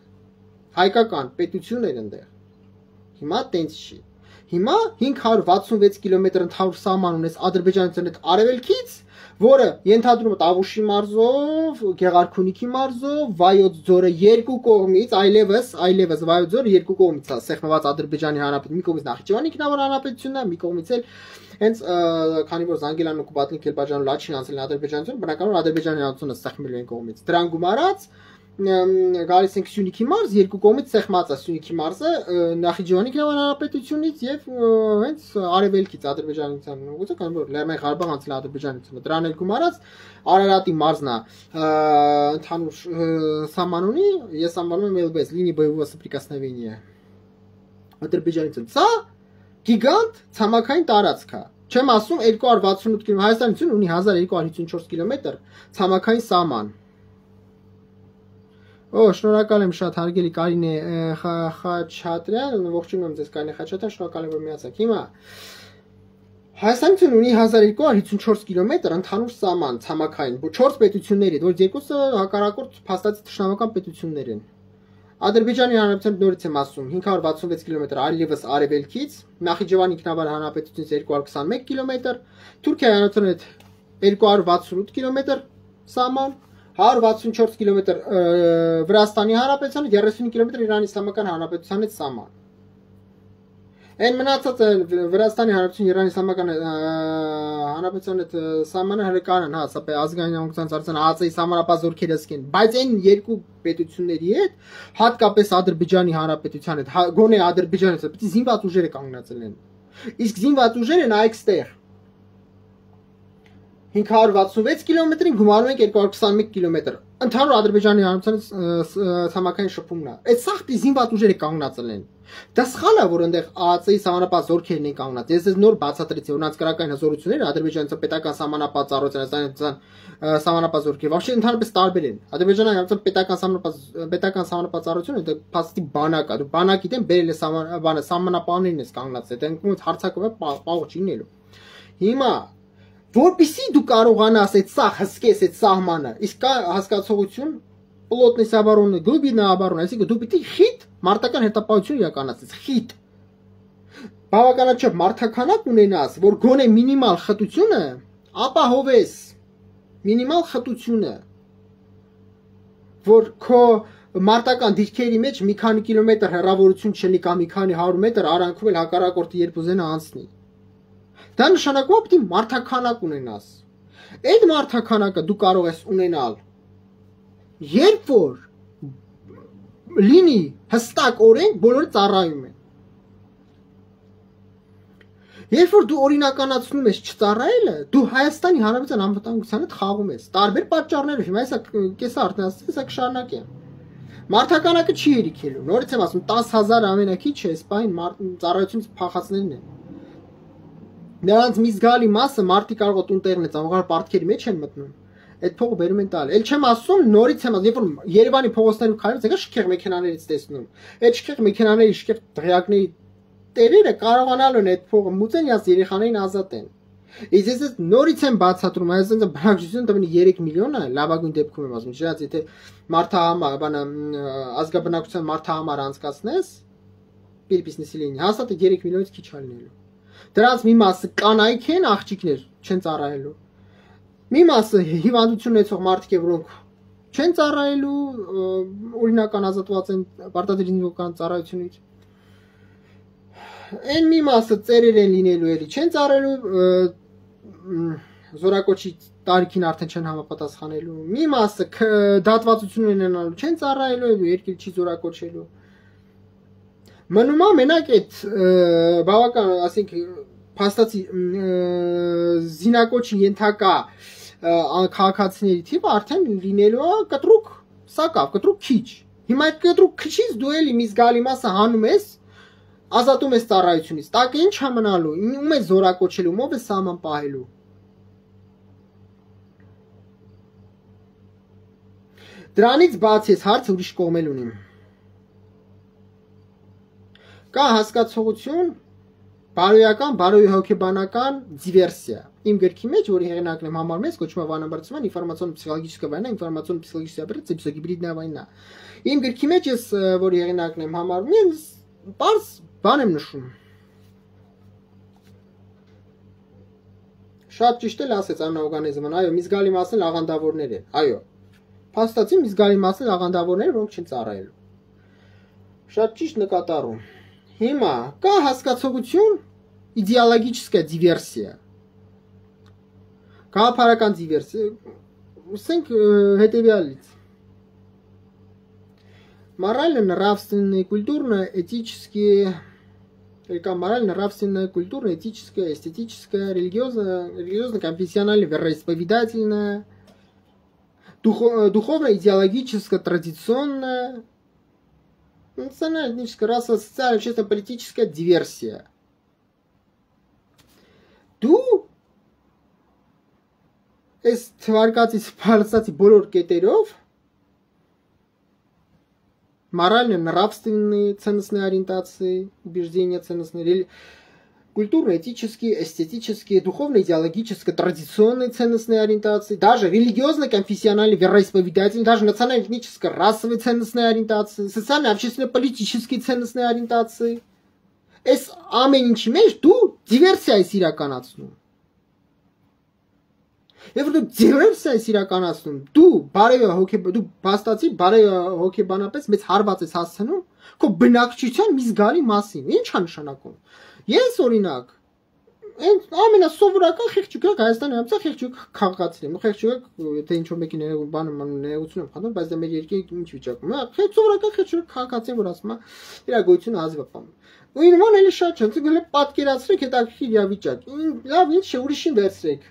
հայկական պետություն էր այնտեղ։ Հիմա տենց չի։ Հիմա 566 կիլոմետր ընդհանուր սահման ունես Ադրբեջանության հետ արևելքից, որը ենթադրում է Տավուշի մարզով, Գեղարքունիքի մարզով, Վայոց ձորը երկու կողմից, այլևս Վայոց ձորը երկու կողմից է սեղմված Ադրբեջանի Հանրապետություն, մի կողմից Նախիջևանի ինքնավար հանրապետությունն է, մի կողմից էլ հենց քանի որ Զանգելանն ու Քուբատլին, Քելբաջարն ու Լաչին անցել են Ադրբեջանություն, բնականաբար Ադրբեջանի հանրությունը սեղմելու են կողմից։ Դրան գումարած գալիս ենք Սյունիքի մարզ, երկու կողմից սեղմած է Սյունիքի մարզը Նախիջևանի ինքնավար հանրապետությունից եւ հենց արևելքից Ադրբեջանության ուղղությամբ, քանի որ Լեռնային Ղարաբաղ անցել է Ադրբեջանությունը։ Դրան էլ գումարած Արարատի մարզն է ընդհանուր սահման ունի, ես անվանում եմ ԼԲՍ լինի боевого соприкосновения Ադրբեջանից։ Սա գիգանտ ցամաքային տարածք է։ Չեմ ասում 268 կիլոմետր, Հայաստանից ունի 1254 կիլոմետր ցամաքային սահման։ Շնորհակալ եմ շատ հարգելի Կարինե Խաչատրյան, ողջունում եմ ձեզ Կարինե Խաչատրյան, շնորհակալ եմ որ միացաք։ Հիմա Հայաստանն ունի 1254 կիլոմետր ընդհանուր սահման ցամաքային, 4 պետությունների, որ երկուսը հակառակորդ փաստացի թշնամական պետություններ են։ Ադրբեջանի Հանրապետության նորից եմ ասում 566 կիլոմետր այլևս արևելքից, Նախիջևանի ինքնավար հանրապետությունից 221 կիլոմետր, Թուրքիայի Հանրապետության հետ 268 կիլոմետր սահման, 164 կիլոմետր Վրաստանի Հանրապետության, 35 կիլոմետր Իրանի Իսլամական Հանրապետության հետ սահման։ Այն մնացածը Վրաստանի Հանրապետության Իրանի Իսլամական Հանրապետության հետ սահմանը հրկան են, հա, սա ազգային անկության ծառայության ԱԱԾ-ի սահմանապահ զորքերը սկեն, բայց այն երկու պետությունների հետ, հատկապես Ադրբեջանի Հանրապետության հետ, գոնե Ադրբեջանի հետ, պիտի զինված ուժերը կանգնած լինեն։ Իսկ զինված ուժերը նա այստեղ 566 կիլոմետրին գումարում ենք 221 կիլոմետր։ Ընդհանուր Ադրբեջանի Հանրապետության ցամաքային շփումն է։ Այդ սաղ պիտի զինված ուժերը կանգնած լինեն։ Դա սխալ է, որ այնտեղ ԱԱԾ-ի սահմանապահ զորքերն են կանգնած։ Ես այս նոր բացատրեցի, որոնց կրակային հզորությունները Ադրբեջանցի պետական սահմանապահ ծառայության սահմանապահ զորքերը вообще ընդհանրապես տարբեր են։ Ադրբեջանի Հանրապետության պետական սահմանապահ ծառայությունը դա փաստի բանակ է։ Դու բանակի դեմ բերել ես սահմանապահներին ես կանգնած։ Դա ինքնից հարցակով է պաղ չինելու։ Հիմա որպեսզի դու կարողանաս այդ սա հսկես այդ սահմանը, իսկ կա հասկացողություն պլոտնես обороны, глубина обороны, այսինքն դու պիտի խիտ մարտական հետապահություն իրականացնես, խիտ բավականաչափ մարտականակ ունենաս, որ գոնե մինիմալ խտությունը ապահովես, մինիմալ խտությունը, որ քո մարտական դիրքերի մեջ մի քանի կիլոմետր հեռավորություն չլինի կամ մի քանի 100 մետր արանքում էլ հակառակորդի երբ ուզենա անցնի։ Դա նշանակում է պիտի մարտականակ ունենաս։ Այդ մարտականակը դու կարող ես ունենալ, երբ որ լինի հստակ օրենք, բոլորը ծառայում են։ Երբ որ դու օրինականացնում ես չծառայելը, դու Հայաստանի Հանրապետության անվտանգության հետ խաղում ես։ Տարբեր պատճառներով, հիմա հեսա կես արդեն հեսա կշարունակեմ։ Մարտականակը չի երիքելու։ Նորից եմ ասում 10,000 ամենակիչը այս բան ծառայությունից փախածներն են։ Նրանց մի զգալի մասը մարտի կարող է տուն տեղն է ծավալ պարտքերի մեջ են մտնում։ Այդ փողը բերում են տալ։ Էլ չեմ ասում, նորից եմ ասում, երբ որ Երևանի փողոցներում քայլում ես, շքեղ մեքենաներից տեսնում։ Այդ շքեղ մեքենաների, շքեղ դղյակների տերերը կարողանալու են այդ փողը մուծեն, իրաց երեխաներին ազատեն։ Իսկ ես նորից եմ բացատրում, այսինքն բնակչությունը տվնի 3 միլիոն է, լավագույն դեպքում եմ ասում, չնայած եթե մարտահամար, բանը ազգաբնակության մարտահամար անցկացնես, պիրպիսնիսի լինի, հաստատ 3 միլիոնից քիչ ալնելու։ Դրանց մի մասը կանայք են, աղջիկներ չեն ծառայելու։ Մի մասը հիվանդություն ունեցող մարդիկ են, որոնք չեն ծառայելու, օրինական ազատված են պարտադիր զինվորական ծառայությունից։ Այն մի մասը ծերեր են լինելու, էլի չեն ծառայելու, զորակոչի տարիքին արդեն չեն համապատասխանելու։ Մի մասը դատվածություն ունենալու, չեն ծառայելու, երկիր չի զորակոչելու։ Մնում է մենակ այդ բավական, ասենք, փաստացի զինակոչի ենթակա քաղաքացիների թիվը արդեն լինելու է կտրուկ սակավ, կտրուկ քիչ։ Հիմա այդ կտրուկ քիչից դու էլի մի զգալի մասը հանում ես, ազատում ես ծառայությունից։ Տակը ինչ է մնալու, ում է զորակոչելու, ով է սահման պահելու։ Դրանից բացի ես հարցը ուրիշ կողմել ունիմ։ Կա հասկացողություն, բարոյական, բարոյահոգեբանական դիվերսիա։ Իմ գրքի մեջ, որի հեղինակն եմ համարում ես, կոչվում է Վանաբարձման ինֆորմացիոն-պսիխոլոգическая война, ինֆորմացիոն-պսիխոլոգическая операция, психогибридная война։ Իմ գրքի մեջ ես, որի հեղինակն եմ համարում ես, պարզ բան եմ նշում։ Շատ ճիշտ էլ ասեց Աննա Օգանեզովան, այո, մի զգալի մասը աղանդավորներ են։ Այո։ Փաստացի մի զգալի մասը աղանդավորներ, որոնք չեն ծառայելու։ Շատ ճիշտ նկատառում։ Հիմա կա հասկացողություն իդեոլոգическая դիվերսիա։ Գաղափարական դիվերսիա։ Ասենք հետևյալից։ Морально-нравственные, культурно-этические, морально-нравственная, культурно-этическая, эстетическая, религиозно-конфессиональная, вероисповедательная, духовно-идеологическая, традиционная, национально-этническая, расовая, социальная, общественно-политическая диверсия. Դու այս թվարկածից փալսացի բոլոր կետերով морально-нравственные ценностные ориентации, убеждения ценностные, культурно-этические, эстетические, духовно-идеологические, традиционные ценностные ориентации, даже религиозно-конфессиональные, вероисповедательные, даже национально-этнические, расовые ценностные ориентации, социально-общественно-политические ценностные ориентации. Այս ամեն ինչի մեջ դու դիվերսիա ես իրականացնում։ Եվ դու դիվերսիա ես իրականացնում, դու փաստացի բարեյ հոգեբանապես մեծ հարված ես հասցնում քո բնակչության մի զգալի մասին։ Ինչ է նշանակում։ Ես օրինակ ամենասովորական խեղճուկ Հայաստանի համցա խեղճուկ քաղաքացի եմ։ Խեղճուկ եթե ինչ որ մեկի ներողություն եմ խնդրում, բայց դա մեր երկրի ինչ վիճակում է։ Սովորական խեղճուկ քաղաքացի եմ, որ ասում է իր գոյությունը ազգապահում։ Ու ինքն էլի շատ չեմ, ցույց պատկերացրեք հետաքրքիր իրավիճակ։ Լավ, ինչ է, ուրիշին վերցրեք։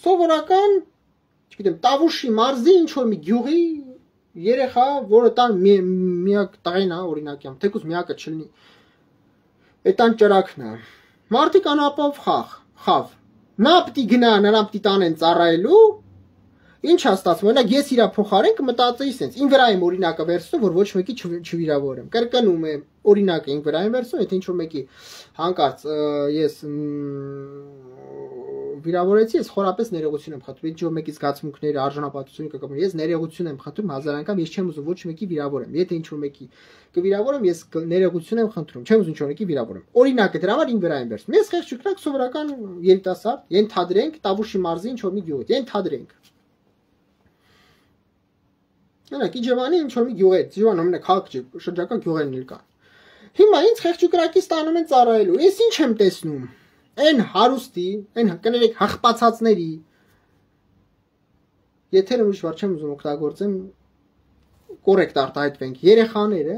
Սովորական, չգիտեմ, Տավուշի մարզի ինչ որ մի գյուղի երեխա, որը տան միակ տղեն է, օրինակ եմ, թեկուզ միակը չլինի։ Այդան ճրակն է։ Մարդիկ անապավ խավ։ Նա պիտի գնա, նրան պիտի տանեն ծառայելու։ Ինչ է ստացվում, օրինակ ես իրա փոխարեն կմտածեի սենց, ին վրա եմ օրինակը վերցնում, որ ոչ մեկի չվիրավորեմ։ Կրկնում եմ, օրինակը ին վրա եմ վերցնում, եթե ինչ որ մեկի հանկարծ ես վիրավորեցի, ես խորապես ներողություն եմ խնդրում, ինչ որ մեկի զգացմունքները, արժանապատվությունը կկապում, ես ներողություն եմ խնդրում, հազար անգամ ես չեմ ուզում ոչ մեկի վիրավորեմ։ Եթե ինչ որ մեկի կվիրավորեմ, ես ներողություն եմ խնդրում, չեմ ուզում ինչ որ մեկի վիրավորեմ։ Օրինակը դրա համար ին վրա եմ վերցնում։ Ես խեղճուկ սովորական երիտասարդ, ենթադրենք Տավուշի մարզի ինչ որ մի գյուղ, ենթադրենք։ Նրանք Իջևանի ինչ որ մի գյուղ է, Իջևան ամենաքաղաք շրջակա գյուղերն էլ կան։ Հիմա ինձ խեղճուկրակի ստանում են ծառայելու։ Ես ինչ եմ տեսնում։ Այն հարուստի, այն կներեք հաղպացածների եթերը ուրիշ բառ չեմ ուզում օգտագործեմ կորեկտ արտահայտվենք երեխաները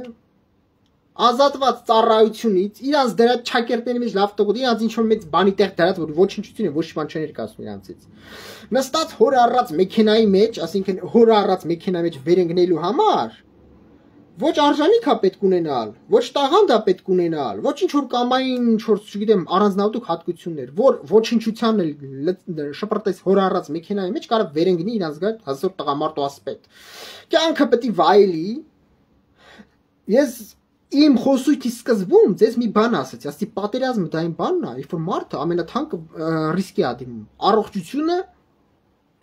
ազատված ծառայությունից իրանց դրած չակերտների մեջ լավ տղուտ իրանց ինչ որ մեծ բանի տեղ դրած որ ոչնչություն է ոչ մի բան չներկայացնում իրանցից նստած հորը առած մեքենայի մեջ ասինքն հորը առած մեքենայի մեջ վերընկնելու համար ոչ արժանիք է պետք ունենալ, ոչ տաղանդ է պետք ունենալ, ոչ ինչ որ կամային, ինչ որ, չգիտեմ, առանձնահատուկ հատկություններ, որ ոչնչությանն էլ շպրտես հոր առած մեքենայի մեջ կարող վերընկնի իրանց գալ հազար տղամարդու ասպետ։ Կյանքը պետք է վայելի։ Ես իմ խոսույթի սկզբում ձեզ մի բան ասացի, ասի պատերազմը դա այն բանն է, երբ որ մարդը ամենաթանկ ռիսկի է դիմում։ Առողջությունը,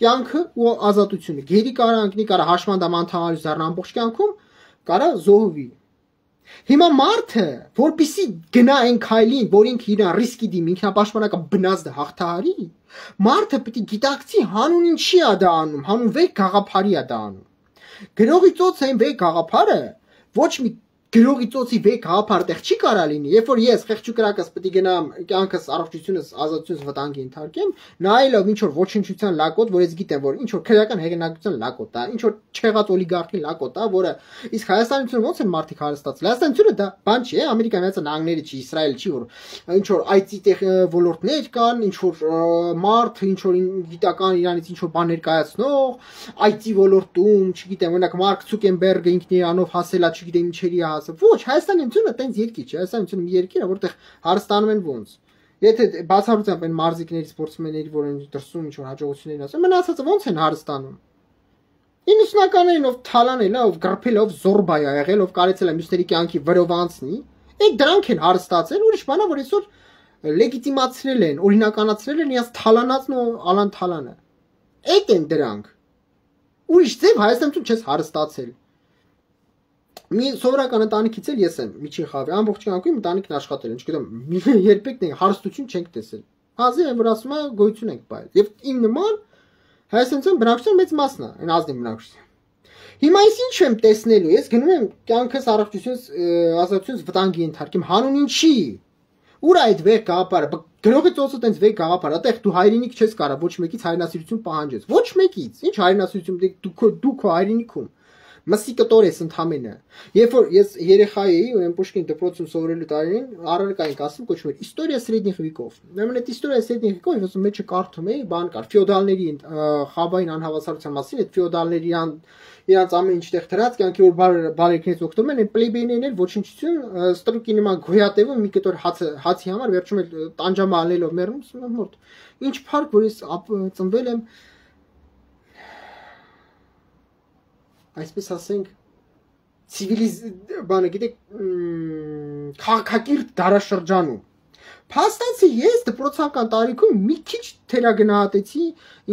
կյանքը ու ազատությունը։ Գերի կարա ընկնի, կարա հաշմանդամ անդամալուց դառնա ամբողջ կյանքում կարա զոհվի։ Հիմա մարդը, որպեսի գնա այն քայլին, որ ինքը իրան ռիսկի դիմի, ինքնապաշտպանական բնազդը հաղթահարի, մարդը պետք է գիտակցի հանուն ինչի է դա անում, հանուն վեր գաղափարի է դա անում։ Գրողի ծոցը այն վեր գաղափարը ոչ մի գրողի ծոցի վեր գաղափար տեղ չի կարա լինի, երբ որ ես խեղճուկրակս պետք է գնամ կյանքս առողջությունս ազատությունս վտանգի ենթարկեմ, նայելով ինչ որ ոչնչության լակոտ, որ ես գիտեմ, որ ինչ որ քրեական հեղինակության լակոտ է, ինչ որ չեղած օլիգարխի լակոտ է, որը իսկ Հայաստանությունը ոնց են մարդիկ հարստացել։ Հայաստանությունը դա բան չի, Ամերիկայի Միացյալ Նահանգները չի, Իսրայել չի, որ ինչ որ IT ոլորտներ կան, ինչ որ մարդ, ինչ որ գիտական իրանից ինչ որ բան ներկայացնող, IT ոլորտում, չգիտեմ, օրինակ Մարկ Ցուկենբերգը ինքն իրանով հասել է, չգիտեմ ինչերի է ոչ, Հայաստանությունը տենց երկիր չէ, Հայաստանությունը մի երկիր է, որտեղ հարստանում են ոնց։ Եթե բացառությամբ այն մարզիկների, սպորտսմենների, որ են դրսում ինչ որ հաջողություններ ասում, մնացածը ոնց են հարստանում։ 90-ականներին ով թալանել է, ով գրփել է, ով զորբայ է եղել, ով կարեցել է մյուսների կյանքի վրով անցնի, այդ դրանք են հարստացել, ուրիշ բանա, որ այսօր լեգիտիմացրել են, օրինականացրել են իրաց թալանածն ու ալան թալանը։ Այդ են դրանք։ Ուրիշ ձև Հայաստանում չես հարստացել։ Մի սովորական ընտանիքից էլ ես եմ միջին խավի, ամբողջ կյանքում ընտանիքն աշխատել, չգիտեմ, երբեք հարստություն չենք տեսել։ Հազիվ են, որ ասում է գոյություն ենք բայել։ Եվ իմ նման Հայաստանցիան բնակչության մեծ մասն է, այն ազնիվ բնակչության։ Հիմա ես ինչ եմ տեսնելու, ես գնում եմ կյանքս առողջությունս ազատությունս վտանգի ենթարկեմ, հանուն ինչի։ Ուր է այդ վեր գաղափարը, գրողի ծոցը տենց վեր գաղափար, այդտեղ դու հայրենիք չես կարա ոչ մեկից հայրենասիրություն պահանջես։ Ոչ մեկից, ինչ հայրենասիրություն, դու քո հայրենիքում Մսի կտոր ես ընդամենը։ Երբ որ ես երեխա էի, ուրեմն Պուշկին դպրոցում սովորելու տարին, առարկայինք ասում կոչվում էր Իստորիա սրեդնիխ վիկով։ Ուրեմն այդ Իստորիա սրեդնիխ վիկով ես մեջը կարդում էի, բան կար, ֆեոդալների խաբային անհավասարության մասին, այդ ֆեոդալների իրանց ամեն ինչտեղ դրած կյանքի որ բարեկներից օգտվում են, այն պլեբեյներն էլ ոչնչություն ստրուկի նման գոյատևում մի կտոր հացի համար վերջում էլ տանջամը ալելով մեռնում, մորտ։ Ինչ փառք, որ ես ծնվել եմ այսպես ասենք բանը գիտեք քաղաքակիրթ դարաշրջանում։ Փաստացի ես դպրոցական տարիքում մի քիչ թերագնահատեցի,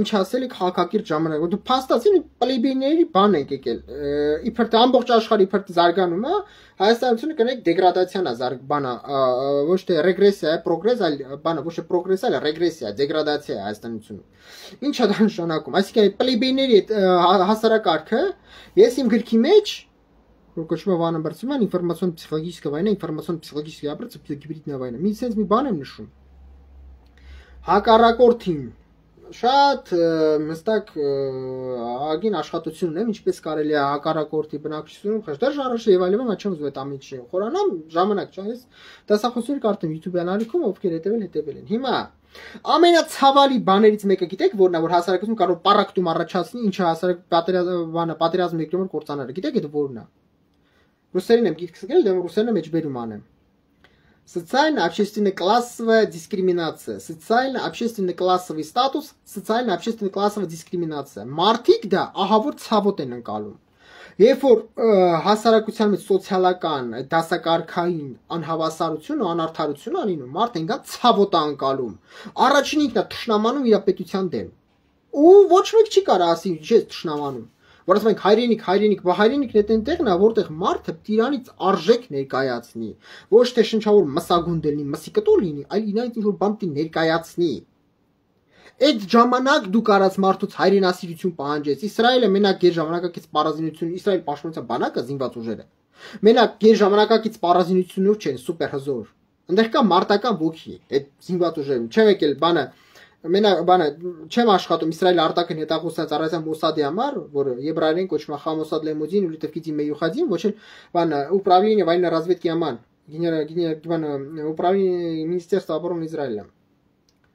ինչ ասել է քաղաքակիրթ ժամանակ։ Դու փաստացի պլեբեյների բան եք եկել։ Իբր թե ամբողջ աշխարհը իբր թե զարգանում է, հայաստանությունը կնեք դեգրադացիան է բանը, ոչ թե ռեգրեսիա է, պրոգրես, այլ բանը, ոչ թե պրոգրես, այլ ռեգրեսիա, դեգրադացիա է հայաստանությունը։ Ինչ է դա նշանակում։ Այսինքն պլեբեյների հասարակարգը ես իմ գրքի մեջ Կոչվում է Վանա Բրցման ինֆորմացիոն-պսիխոլոգическая война, ինֆորմացիոն-պսիխոլոգическая ապրից гибридная война։ Մի sense մի բան եմ նշում։ Հակառակորդին շատ մստակ ագին աշխատություն ունեմ, ինչպես կարելի է հակառակորդի բնակչությունում խեղդել ժառանգել եւ այլն, այլ չեմ ուզում այդ ամենը խորանամ, ժամանակ չէ, ես դասախոսներ կարդում YouTube-յան ալիքում, ովքեր հետևել են։ Հիմա ամենացավալի բաներից մեկը գիտեք որն է, որ հասարակություն կարող պարակտում առաջացնի, ինչը հասարակ պատերազմ երկրորդ կործանարը, գիտեք դա որն է։ Ռուսերեն եմ գիտք սկսել, դեմ ռուսերեն մեջբերում անեմ։ Социально-общественно-классовая дискриминация, социально-общественно-классовый статус, социально-общественно-классовая дискриминация։ Մարդիկ դա ահավոր ցավոտ են ընկալում։ Երբ որ հասարակության մեջ սոցիալական դասակարգային անհավասարություն ու անարդարություն անինում, մարդը ինքան ցավոտ է ընկալում։ Առաջին ինքն է թշնամանում իր պետության դեմ։ Ու ոչ մեկ չի կարող ասի, չէ, թշնամանում։ Որովհետև մենք հայրենիքն է այնտեղն է, որտեղ մարդը Տիրանից արժեք ներկայացնի, ոչ թե շնչավոր մսագունդ լինի, մսիկտոր լինի, այլ իրենից ինչ-որ բան ներկայացնի։ Այդ ժամանակ դու կարած մարդուց հայրենասիրություն պահանջես։ Իսրայելը մենակ ģեր ժամանակակից պարազինություն, Իսրայել պաշտպանության բանակը զինված ուժերը։ Մենակ ģեր ժամանակակից պարազինությունով չեն, սուպեր հզոր։ Այնտեղ կա մարտական ոգի, այդ զինված ուժերում։ Չեմ եկել բանը Մենակ բանը չեմ աշխատում Իսրայել արտաքին հետախուզած առայժմ Մոսադի համար, որը եբրայերեն կոչվում է Խամոսադ Լեմուդին ու Լիտվկիցի Մեյուխադին, ոչ էլ բանը управление военной разведки Аман, управление Министерства обороны Израиля։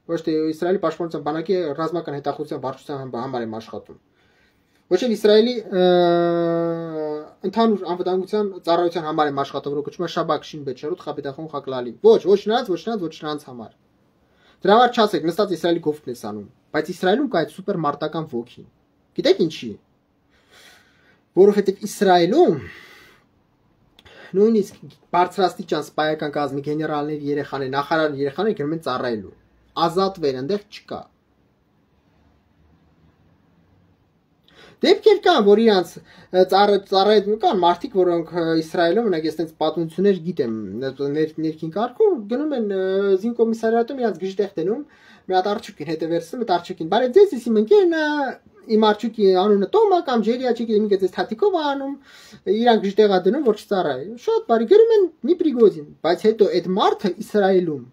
Ոչ թե Իսրայելի պաշտպանության բանակի ռազմական հետախուզության վարչության համար եմ աշխատում։ Ոչ էլ Իսրայելի ընդհանուր անվտանգության ծառայության համար եմ աշխատում, որը կոչվում է Շաբակ Շինբեչերուտ Խաբետախոն Խակլալի։ Ոչ նրանց համար։ Դրա համար չասեք, նստած Իսրայելի գովքն ես անում, բայց Իսրայելում կա այդ սուպեր մարտական ոգի։ Գիտեք ինչի։ Որովհետև Իսրայելում նույնիսկ բարձրաստիճան սպայական կազմի գեներալների երեխաներ, նախարարների երեխաներ գնում են ծառայելու։ Ազատվեր այնտեղ չկա։ Դեպքեր կան, որ իրանց ծառայում կան մարդիկ, որոնք Իսրայելում մենակ ես այդպես պատմություններ գիտեմ, ներքին կարգում գնում են զինկոմիսարիատում իրանց գժտեղ դնում, մի հատ արջուկին հետևերսում, այդ արջուկին։ Բարև ձեզ, իմ ընկերն է, իմ արջուկի անունը Տոմա կամ Ջերիա չի, ինքը ձեզ թաթիկով անում, իրանք գժտեղա դնում, որ չծառայի։ Շատ բարի գրում են մի Պրիգոզին, բայց հետո այդ մարդը Իսրայելում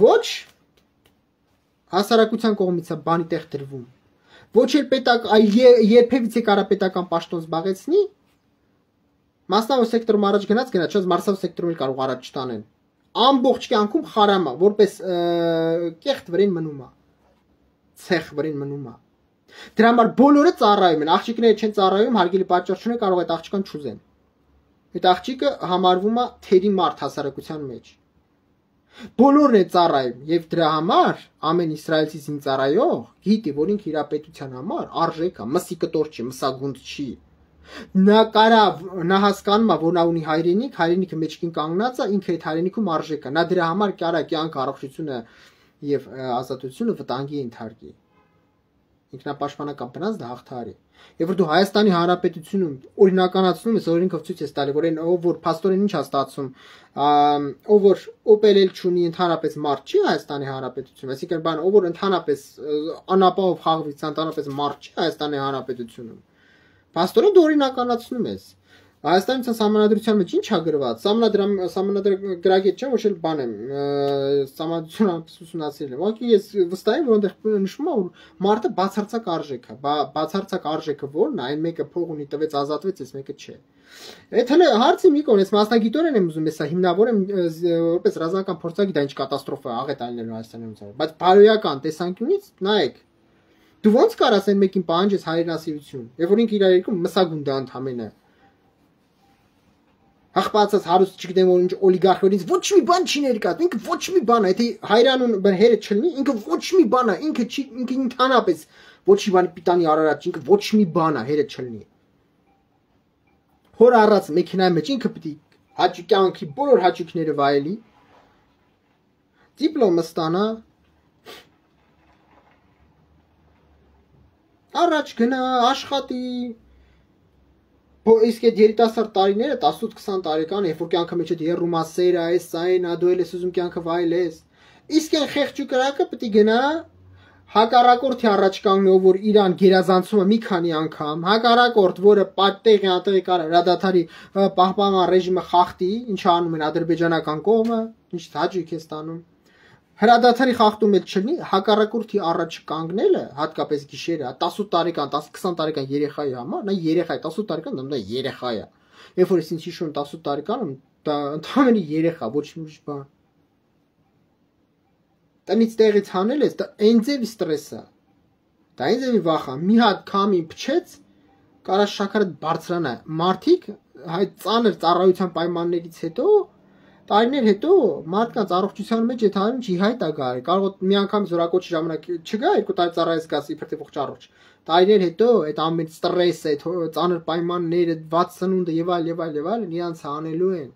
ոչ հասարակության կողմից է բանի տեղ դրվում։ Ոչ էլ պետակ, երբևիցե կարապետական պաշտոն զբաղեցնի, մասնավոր սեկտորում առաջ գնաց, չնայած մարսավ սեկտորում էլ կարող առաջ չտանեն։ Ամբողջ կյանքում խարամա, որպես կեղտ վրեն մնում է, ցեխ վրեն մնում է։ Դրա համար բոլորը ծառայում են, աղջիկները չեն ծառայում, հարգելի պատճառ չունեն, կարող այդ աղջկան չուզեն։ Այդ աղջիկը համարվում է թերի մարդ հասարակության մեջ։ Բոլորն է ծառայում եւ դրա համար ամեն իսրայելցի զինծառայող գիտի, որ ինքը իր պետության համար արժեք է, մսի կտոր չի, մսագունդ չի։ Նա հասկանում է, որ նա ունի հայրենիք, հայրենիքը մեջքին կանգնած է, ինքը այդ հայրենիքում արժեք է։ Նա դրա համար կարա կյանք առողջությունը եւ ազատությունը վտանգի ենթարկի։ Ինքնապաշտպանական բնած դա հաղթահար է։ Եվ որ դու Հայաստանի Հանրապետությունում օրինականացնում ես, օրենքով ցույց ես տալի, որ այն ով որ փաստորեն ինչ է ստացվում, ով որ օպերել չունի ընդհանրապես մարդ չի Հայաստանի Հանրապետությունում, այսինքն բան ով որ ընդհանրապես անապահով խաղվի, ընդհանրապես մարդ չի Հայաստանի Հանրապետությունում։ Փաստորեն դու օրինականացնում ես։ Հայաստանի սահմանադրության մեջ ինչ է գրված։ Սահմանադրագրագետ չեմ, ոչ էլ բան եմ, սահմանադրությունը ուսումնասիրել եմ։ Ուղղակի ես վստահ եմ, որ այնտեղ նշվում է, որ մարդը բացարձակ արժեք է, բացարձակ արժեքը որն է, այն մեկը փող ունի, տվեց, ազատվեց, այս մեկը չէ։ Այդ հələ հարցի մի կողմ, ես մասնագիտորեն եմ ուզում, ես հիմնավոր եմ որպես ռազմական փորձագետ, դա ինչ կատաստրոֆա աղետ այլնելու Հայաստանում, բայց բարոյական տեսանկյունից նայեք։ Դու ո՞նց կարաս այն մեկին պահանջես հայրենասիրություն, եւ որ ինքը իր երկրում մսագունդ է ընդհանրապես։ Հաղպացած հարուստ չգիտեմ որ ինչ օլիգարխներից ոչ մի բան չի ներկայացնում, ինքը ոչ մի բան է, եթե հայրանուն բրհերը չլինի, ինքը ոչ մի բան է, ինքը ընդհանրապես ոչ մի բանի պիտանի Արարատ, ինքը ոչ մի բան է, հերը չլինի։ Հոր առած մեքենայի մեջ ինքը պիտի հաճույքի բոլոր հաճույքները վայելի, դիպլոմը ստանա, առաջ գնա, աշխատի, իսկ այդ երիտասարդ տարիները 18-20 տարեկան, երբ որ կյանքը մեջ երում ասեր, այս այն, դու էլ ես ուզում կյանքը վայելես, իսկ այն խեղճու կրակը պետք է գնա հակառակորդի առաջ կանգնող, որ իրան գերազանցում է մի քանի անգամ, հակառակորդ, որը տեղի անտեղի կարա հրադադարի պահպանման ռեժիմը խախտի, ինչը անում են ադրբեջանական կողմը, ինչ հաճույք է ստանում։ Հրադադարի խախտում էլ չլինի, հակառակորդի առաջ կանգնելը, հատկապես գիշերը, 18 տարեկան, 20 տարեկան երեխայի համար, նա երեխա է, 18 տարեկան, դա երեխա է։ Երբ որ ես ինձ հիշում 18 տարեկանում, դա ընդհանրապես երեխա, ոչ մի բան։ Տնից տեղից հանել ես, դա այնձևի ստրես է, դա այնձևի վախ է, մի հատ քամին փչեց, կարա շաքարը բարձրանա, մարդիկ հայ ծանր ծառայության պայմաններից հետո, տարիներ հետո, մարդկանց առողջության մեջ այդ հարում չի հայտ է գարի, կարող մի անգամ զորակոչի ժամանակ չգա, 2 տարի ծառայես գաս իբր թե ողջ առողջ, տարիներ հետո, այդ ամեն ստրեսը, այդ ծանր պայմանները, վատ սնունդը եւ այլ, իրանց հանելու են։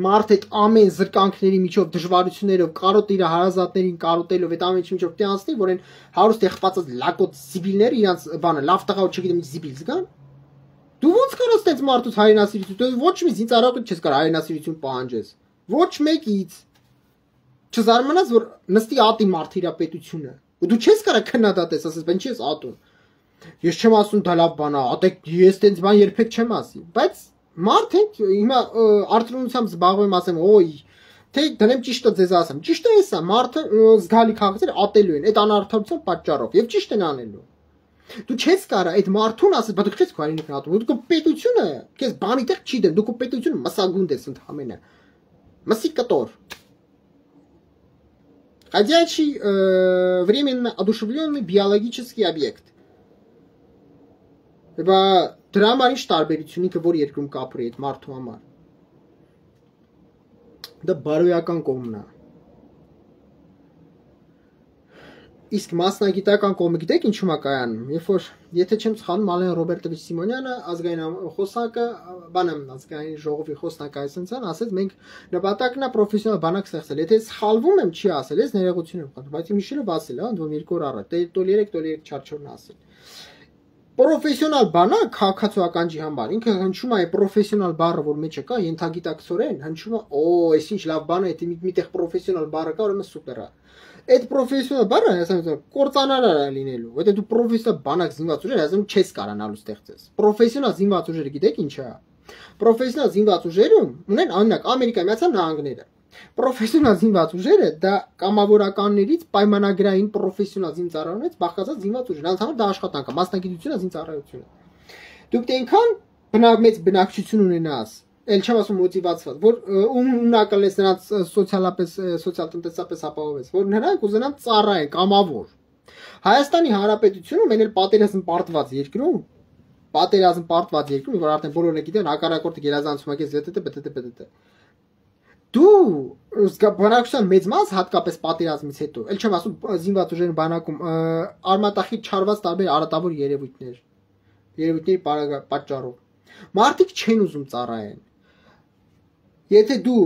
Մարդ այդ ամեն զրկանքների միջով, դժվարություններով, կարոտ իր հարազատներին կարոտելով, այդ ամեն ինչի միջով տյանցնի, որ այն հարուստ եղբացած լակոտ զիբիլները իրանց բանը լավ տղա ու չգիտեմ զիբիլ զգան։ Դու ոնց կարաս տենց մարդուց հայրենասիրություն, դու ոչ մի ինձ առավոտ չես կարող հայրենասիրություն պահանջես։ Ոչ մեկից։ Չզարմանաս, որ նստի ատի մարդ իր պետությունը։ Ու դու չես կարող քննադատես, ասես, բան չես ատում։ Ես չեմ ասում դա լավ բան է, ատեք ես տենց բան երբեք չեմ ասի, բայց մարդ ենք հիմա արտոնությամբ զբաղվում ասեմ, օй, թե դնեմ ճիշտը ձեզ ասեմ։ Ճիշտը էսա, մարդը զգալի քաղաքներ ատելու են այդ անարդարության պատճառով եւ ճիշտ են անելու։ Դու չես կարող այդ մարդուն ասես, բայց դու չես կարող ինքն ատում։ Դու պետությունը, քեզ բանի տեղ չի դեմ, դու պետությունը մասագունդ ես ընդհանրապես։ Մասի կտոր։ Ходячий временно одушевленный биологический объект։ Բա դրա համար ինչ տարբերություն ինքը որ երկրում կապրի այդ մարդու համար։ Դա բարոյական կողմն է։ Իսկ մասնագիտական կողմը գիտեք ինչու՞ է կայանում։ Երբ որ եթե չեմ սխալվում, Ալեն Ռոբերտովիչ Սիմոնյանը ազգային խոսնակը, բանը ազգային ժողովի խոսնակը այսինքն ասեց, մենք նպատակն է պրոֆեսիոնալ բանակ ստեղծել։ Եթե սխալվում եմ, չի ասել, ես ներողություն եմ խնդրում, բայց Միշելը ասել է, ընդ որում 2 օր առաջ, տոլ 3 չարչորն ասել։ Պրոֆեսիոնալ բանակ քաղաքացիականջի համար ինքը հնչում է պրոֆեսիոնալ բառը, որ մեջը կա, ենթագիտակցորեն հնչում է, օ, այս ինչ լավ բան է, եթե միտեղ պրոֆեսիոնալ բառը կա, ուրեմն սուպեր է։ Այդ պրոֆեսիոնալ բառը ասեմ կործանար է լինելու, որտեղ դու պրոֆեսիոնալ բանակ զինված ուժեր ասեմ չես կարանալու ստեղծես։ Պրոֆեսիոնալ զինված ուժերը գիտեք ինչ է։ Պրոֆեսիոնալ զինված ուժերում ունեն օրինակ Ամերիկայի Միացյալ Նահանգները։ Պրոֆեսիոնալ զինված ուժերը դա կամավորականներից պայմանագրային պրոֆեսիոնալ զինծառայողներից բաղկացած զինված ուժեր, անցանով դա աշխատանք է, մասնագիտությունը զինծառայությունը։ Դուք այնքան մեծ բնակչություն ունենաս, ել չեմ ասում մոտիվացված, որ ունակալ ես նրանց սոցիալապես, սոցիալ-տնտեսապես ապահովես, որ նրանք ուզենան ծառայեն, կամավոր։ Հայաստանի Հանրապետությունում այն էլ պատերազմ պարտված երկրում, որ արդեն բոլորը գիտեն, հակառակորդը գերազանցում է քեզ ԵՏՏ, դու բնակչության մեծ մաս հատկապես պատերազմից հետո, ել չեմ ասում զինված ուժերի բանակում արմատախիլ չարված տարբեր արատավոր երևույթների պատճառով։ Մարդիկ չեն ուզում ծառայեն։ Եթե դու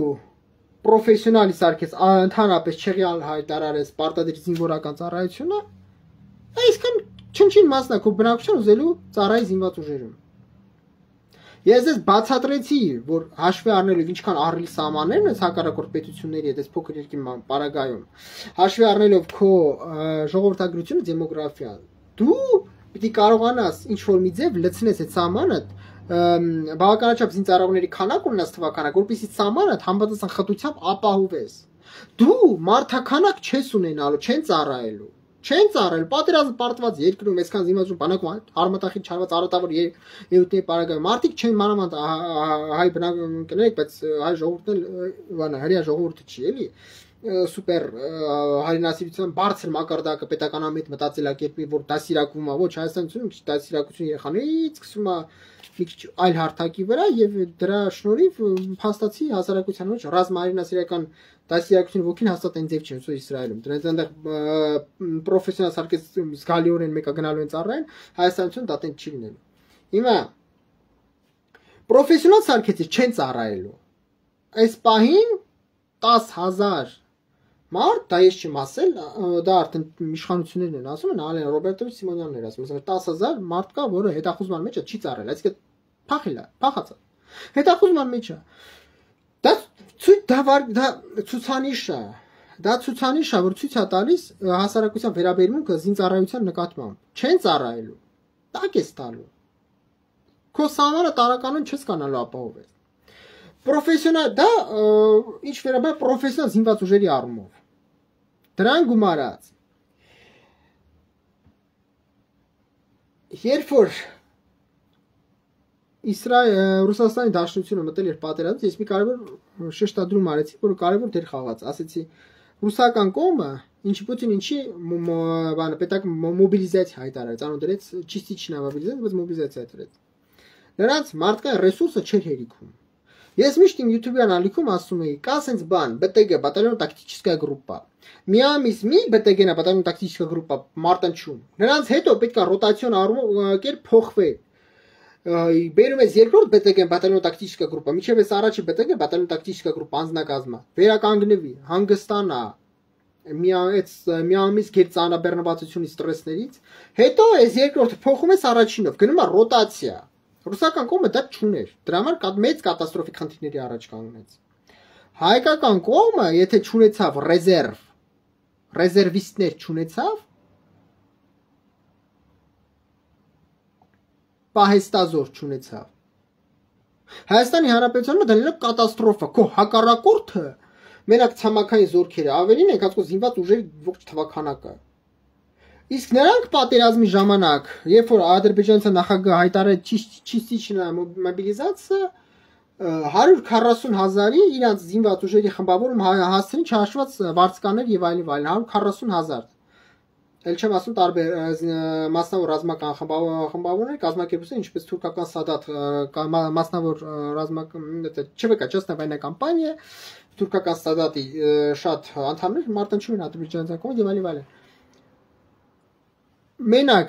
պրոֆեսիոնալի սարքես ընդհանրապես չեղյալ հայտարարես պարտադիր զինվորական ծառայությունը, այսքան չնչին մասն է քո բնակչության ուզելու ծառայի զինված ուժերում։ Ես ես բացատրեցի, որ հաշվի առնելով ինչքան ահռելի սահմաններն են հակառակորդ պետությունների հետ այս փոքր երկրի պարագայում, հաշվի առնելով քո ժողովրդագրությունը, դեմոգրաֆիան, դու պիտի կարողանաս ինչ-որ մի ձև լցնես այդ սահմանը, բավականաչափ զինծառայողների քանակ ունենաս թվականակ, որպեսզի սահմանը համապատասխան խտությամբ ապահովես։ Դու մարդաքանակ չես ունենալու, չեն ծառայելու։ Չեն ծառայել, պատերազմ պարտված երկրում, այսքան զինված ուժ բանակում արմատախիլ չարված արատավոր երևույթների պարագայում մարդիկ չեն մանավանդ հայ բնակիչներ, բայց հայ ժողովուրդն էլ հրեա ժողովուրդը չի, էլի սուպեր հայրենասիրության բարձր մակարդակը պետականամետ մտածելակերպի, որ դասիրակվում է, ոչ Հայաստանում դասիրակություն երեխաներից սկսում է մի քիչ այլ հարթակի վրա եւ դրա շնորհիվ փաստացի հասարակության մեջ ռազմահայրենասիրական դասիրակություն ոգին հաստատ այն ձև չի ուսո Իսրայելում։ Դրանից այնտեղ պրոֆեսիոնալ սարքես զգալիորեն մեկը գնալու են ծառայեն, Հայաստանում դա տենց չի լինելու։ Հիմա Պրոֆեսիոնալ սարքեցի չեն ծառայելու։ Այս պահին 10,000 մարդ, դա ես չեմ ասել, դա արդեն իշխանություններն են ասում են, Ալեն Ռոբերտովիչ Սիմոնյանն էր ասում, 10,000 մարդ կա, որը հետախուզման մեջ չի ծառայել, այսինքն փախել է, փախած է։ Հետախուզման մեջ է։ Դա ցուցանիշ է։ Դա ցուցանիշ է, որ ցույց է տալիս հասարակության վերաբերմունքը զինծառայության նկատմամբ։ Չեն ծառայելու։ Տակ է տալու։ Քո սահմանը տարականon չես կանալու ապահովել։ Պրոֆեսիոնալ դա ինչ վերաբերում պրոֆեսիոնալ զինված ուժերի առումով։ Դրան գումարած։ Երբ որ Ռուսաստանի Դաշնությունը մտել էր պատերազմից, ես մի կարևոր շեշտադրում արեցի, որ կարևոր դեր խաղաց, ասեցի ռուսական կողմը ինչի Պուտին ինչի պետական մոբիլիզացիա հայտարարեց, անոդրեց չիստիչնա մոբիլիզացիա, բայց մոբիլիզացիա հայտարարեց։ Նրանց մարդկային ռեսուրսը չէր հերիքում։ Ես միշտ իմ YouTube-յան ալիքում ասում էի, կա սենց բան, ԲՏԳ, բատալիոն-տակտическая группа։ Միամիս մի ԲՏԳ-նա բատալիոն-տակտическая группа մարտնչում։ Նրանց հետո պետք է ռոտացիոն առումով կերպ փոխվել։ Բերում ես երկրորդ ԲՏԳ-ն բատալիոն-տակտическая группа, միջև ես առաջի ԲՏԳ բատալիոն-տակտическая группа անձնակազմը։ Վերականգնվի, հանգստանա, միամիս գեր ծանրաբեռնվածությունից, ստրեսներից։ Հետո այս երկրորդը փոխում ես առաջինով, գնում է ռոտացիա։ Ռուսական կողմը դա չուներ։ Դրա համար մեծ կատաստրոֆիկ խնդիրների առաջ կանգնեց։ Հայկական կողմը, եթե չունեցավ ռեզերվիստներ չունեցավ, պահեստազոր չունեցավ։ Հայաստանի Հանրապետությունը դրանով կատաստրոֆա, քո հակառակորդը մենակ ցամաքային զորքերը ավելին են, քան զինված ուժերի ողջ թվականակը։ Իսկ նրանք պատերազմի ժամանակ, երբ որ ադրբեջանցի նախագահը հայտարարեց չիստիչնա մոբիլիզացիա, 140,000-ի իրանց զինված ուժերի խմբավորում հասցրին չհաշված վարձկաներ եւ այլն, 140,000։ Էլ չեմ ասում տարբեր մասնավոր ռազմական խմբավորներ, կազմակերպություններ, ինչպես թուրքական Սադատ, մասնավոր ռազմական, ЧՎԿ, частная военная компания, թուրքական Սադատի շատ անդամներ մարտնչում են ադրբեջանցի կողմից եւ այլն։ Մենակ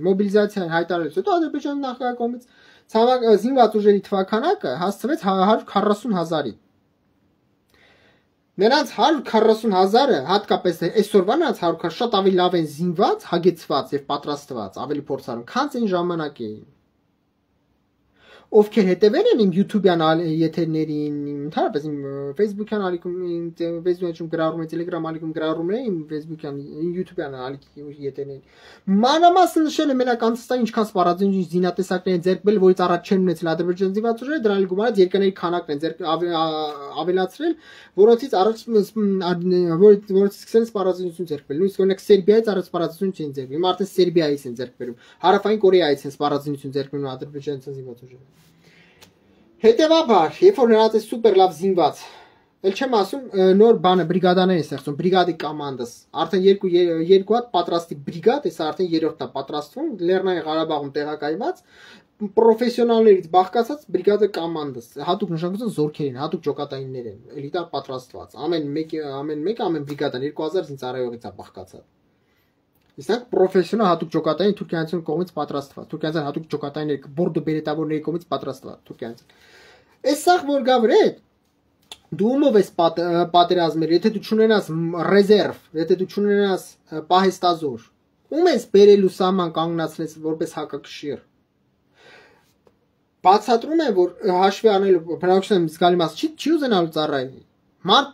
մոբիլիզացիան հայտարարելուց հետո Ադրբեջանի նախագահի կողմից զինված ուժերի թվականակը հասցվեց 140,000-ի։ Նրանց 140,000-ը, հատկապես այսօրվա նրանց 140 շատ ավելի լավ են զինված, հագեցված եւ պատրաստված, ավելի փորձառու, քան այն ժամանակ էին։ Ովքեր հետևել են իմ YouTube-յան եթերներին, ընդհանրապես իմ Facebook-յան ալիքում, Facebook-յան գրառում եմ, Telegram ալիքում գրառում եմ, իմ Facebook-յան, YouTube-յան ալիքի եթերներին։ Մանրամասն նշել եմ մենակ անցստային ինչքան սպառազինիչ զինատեսակներ են ձեռք բերել, որից առաջ չեն ունեցել ադրբեջանցի զինված ուժերը, դրանից գումարած երկրների քանակն են ձեռք ավելացրել, որոնցից առաջ սկսել սպառազինություն ձեռք բերել։ Նույնիսկ օրինակ Սերբիայից առաջ սպառազինություն չեն ձեռք բերել, հիմա արդեն Սերբիայից են ձեռք բերում, Հարավային Կորեայից են սպառազինություն ձեռք բերում ադրբեջանցի զինված ուժերը։ Հետևաբար, երբ որ նրանց է սուպեր լավ զինված, էլ չեմ ասում նոր բանը բրիգադաներ են ստեղծում, բրիգադի կոմանդաս, արդեն երկու հատ պատրաստի բրիգադ, այս արդեն երրորդն է պատրաստվում, Լեռնային Ղարաբաղում տեղակայված, պրոֆեսիոնալներից բաղկացած բրիգադի կոմանդաս, հատուկ նշանակություն զորքեր են, հատուկ ջոկատայիններ են, էլիտար պատրաստված, ամեն բրիգադան 2000 զինծառայողից է բաղկացած։ Իսկ պրոֆեսիոնալ հատուկ ջոկատային թուրքիանցի կողմից պատրաստված, թուրքիանցի հատուկ ջոկատայիններ, բորդո բերետավորների կողմից պատրաստված թուրքիանցի։ Այս սաղ որ գավրետ դու ումով ես պատերազմել, եթե դու չունենաս ռեզերվ, եթե դու չունենաս պահեստազոր, ում ես բերելու սահման կանգնացնես որպես հակակշիռ։ Բացատրում եմ, որ հաշվի առնելու բնակչության զգալի մասը չի ուզենալու ծառայել։ Մարդ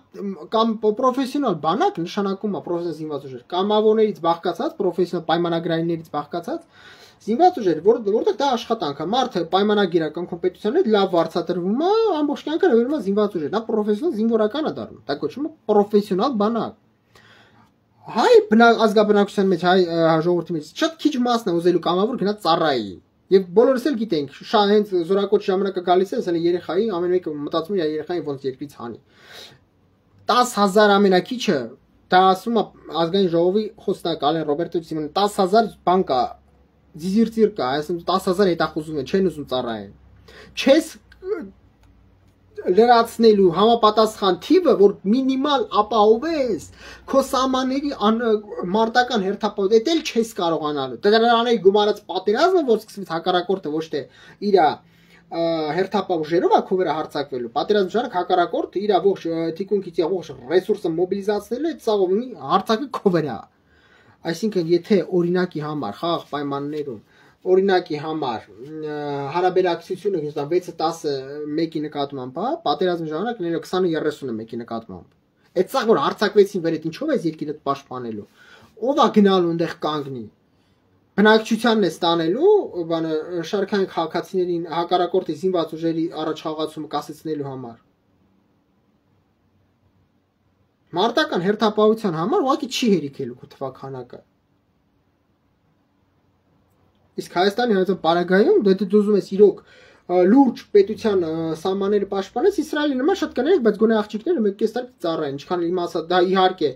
կամ պրոֆեսիոնալ բանակ նշանակում է պրոֆեսիոնալ զինված ուժեր, կամավորներից բաղկացած, պրոֆեսիոնալ պայմանագրայիններից բաղկացած զինված ուժեր, որտեղ դա աշխատանք է, մարդը պայմանագիրական կոմպետենցիաներ լավ վարձատրվում է, ամբողջ կյանքը նվիրվում է զինված ուժեր, դա պրոֆեսիոնալ զինվորական է դառնում, դա կոչվում է պրոֆեսիոնալ բանակ։ Հայ ազգաբնակչության մեջ, հայ ժողովրդի մեջ շատ քիչ մասն է ուզելու կամավոր գնա ծառայի։ Եվ բոլորս էլ գիտենք, հենց զորակոչ ժամանակը գալիս է, ասել երեխայի, ամեն մեկը մտածում է երեխային ոնց երկրից հանի։ 10,000 ամենակիչը, դա ասում է ազգային ժողովի խոսնակ Ալեն Ռոբերտովիչ Սիմոնյանը, 10,000 բան կա, զիզիրտիր կա, այսինքն 10,000 հետախուզում են, չեն ուզում ծառայեն։ Չես լրացնելու համապատասխան թիվը, որ մինիմալ ապահովես քո սահմանների մարտական հերթապահով, դա էլ չես կարողանալու։ Դրանից գումարած պատերազմը, որ սկսվեց հակառակորդը ոչ թե իր հերթապահ ուժերով է քո վրա հարձակվելու, պատերազմի ժամանակ հակառակորդը իր ողջ թիկունքից ողջ ռեսուրսը մոբիլիզացնելու է ցավով հարձակվի քո վրա։ Այսինքն, եթե օրինակի համար խաղաղ պայմաններում օրինակի համար հարաբերակցությունը 6-10 մեկի նկատմամբ, պատերազմի ժամանակ 20-30-ը մեկի նկատմամբ։ Այդ ցավ որ հարձակվեցին վեր, այդ ինչով է երկիրը պաշտպանելու։ Ո՞վ է գնալու այնտեղ կանգնի։ Բնակչությանն է ստանելու, բանը շարքային քաղաքացիներին հակառակորդի զինված ուժերի առաջխաղացումը կասեցնելու համար։ Մարտական հերթապահության համար ուղղակի չի հերիքելու քո թվականակը։ Իսկ Հայաստանի Հանրապետության պարագայում դու ուզում ես իրոք լուրջ պետության սահմանները պաշտպանես, Իսրայելի նման շատ կներեք, բայց գոնե աղջիկները 1.5 տարի ծառայեն, ինչքան իմ ասած, դա իհարկե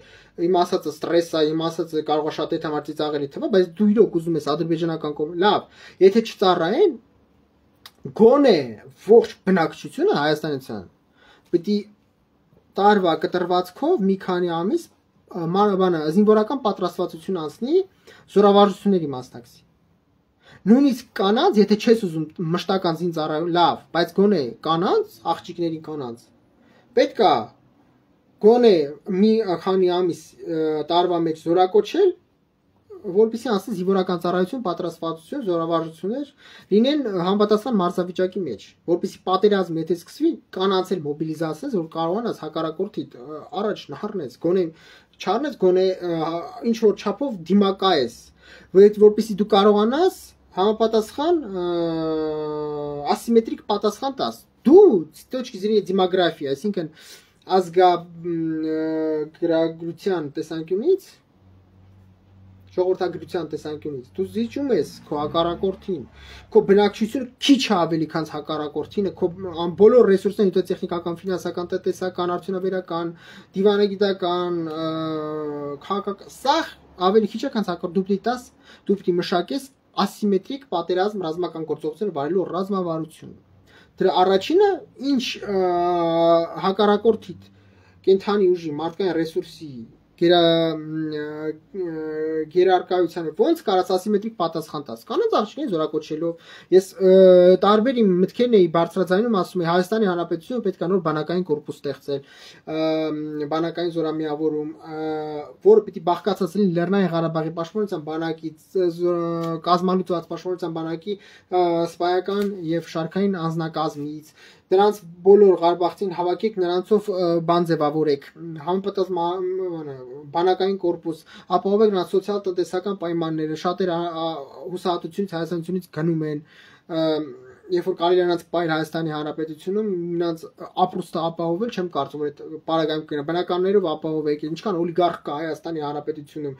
իմ ասածը ստրես է, իմ ասածը կարող է շատ հետամար ծիծաղելի թվա, բայց դու իրոք ուզում ես ադրբեջանական կողմ, լավ, եթե չծառայեն, գոնե ողջ բնակչությունը Հայաստանցան պիտի տարվա կտրվածքով մի քանի ամիս զինվորական պատրաստվածություն անցնի զորավարժությունների մասնակցի։ Նույնիսկ կանանց, եթե չես ուզում մշտական զին ծառայել, լավ, բայց գոնե կանանց, աղջիկների կանանց, պետք է գոնե մի քանի ամիս տարվա մեջ զորակոչել, որպեսզի անցնի զինվորական ծառայություն, պատրաստվածություն, զորավարժություններ լինեն համապատասխան մարզավիճակի մեջ, որպեսզի պատերազմը եթե սկսվի, կանանց էլ մոբիլիզացնես, որ կարողանաս հակառակորդի առաջ նահռնես, գոնե չառնես, գոնե ինչ որ չափով դիմակայես, որպեսզի դու կարողանաս համապատասխան ասիմետրիկ պատասխան տաս։ Դու с точки зрения демографии, այսինքն ազգագրության տեսանկյունից, ժողովրդագրության տեսանկյունից, դու զիջում ես քո հակառակորդին, քո բնակչությունը քիչ ավելի քան հակառակորդինը, քո բոլոր ռեսուրսները, հետոտեխնիկական, ֆինանսական, տնտեսական, արդյունաբերական, դիվանագիտական, քաղաքական, սա ավելի քիչ է քան հակառակորդ, դու պիտի տաս, դու պիտի մշակես ասիմետրիկ պատերազմ ռազմական գործողություններ վարելու ռազմավարություն։ Դրա առաջինը ինչ հակառակորդի կենթանի ուժի մարդկային ռեսուրսի գերարկայությանը ոնց կարաս ասիմետրիկ պատասխան տաս։ Կանանց աղջիկներին զորակոչելով ես տարբեր իմ մտքերն էի բարձրաձայնում, ասում էի Հայաստանի Հանրապետությունը պետք է նոր բանակային կորպուս ստեղծել, բանակային զորամիավորում, որը պիտի բաղկացած լինի Լեռնային Ղարաբաղի պաշտպանության բանակից, կազմալուծված պաշտպանության բանակի սպայական եւ շարքային անձնակազմից, դրանց բոլոր Ղարաբաղցին հավաքեք, նրանցով բան ձևավորեք, համապատասխան բանակային կորպուս, ապահովեք նրանց սոցիալ-տնտեսական պայմանները, շատերը հուսահատությունից Հայաստանից գնում են, երբ որ կարելի է նրանց պայել Հայաստանի Հանրապետությունում, նրանց ապրուստը ապահովել, չեմ կարծում, որ այդ պարագայում կգնա, բնականներով ապահովեք, ինչքան օլիգարխ կա Հայաստանի Հանրապետությունում,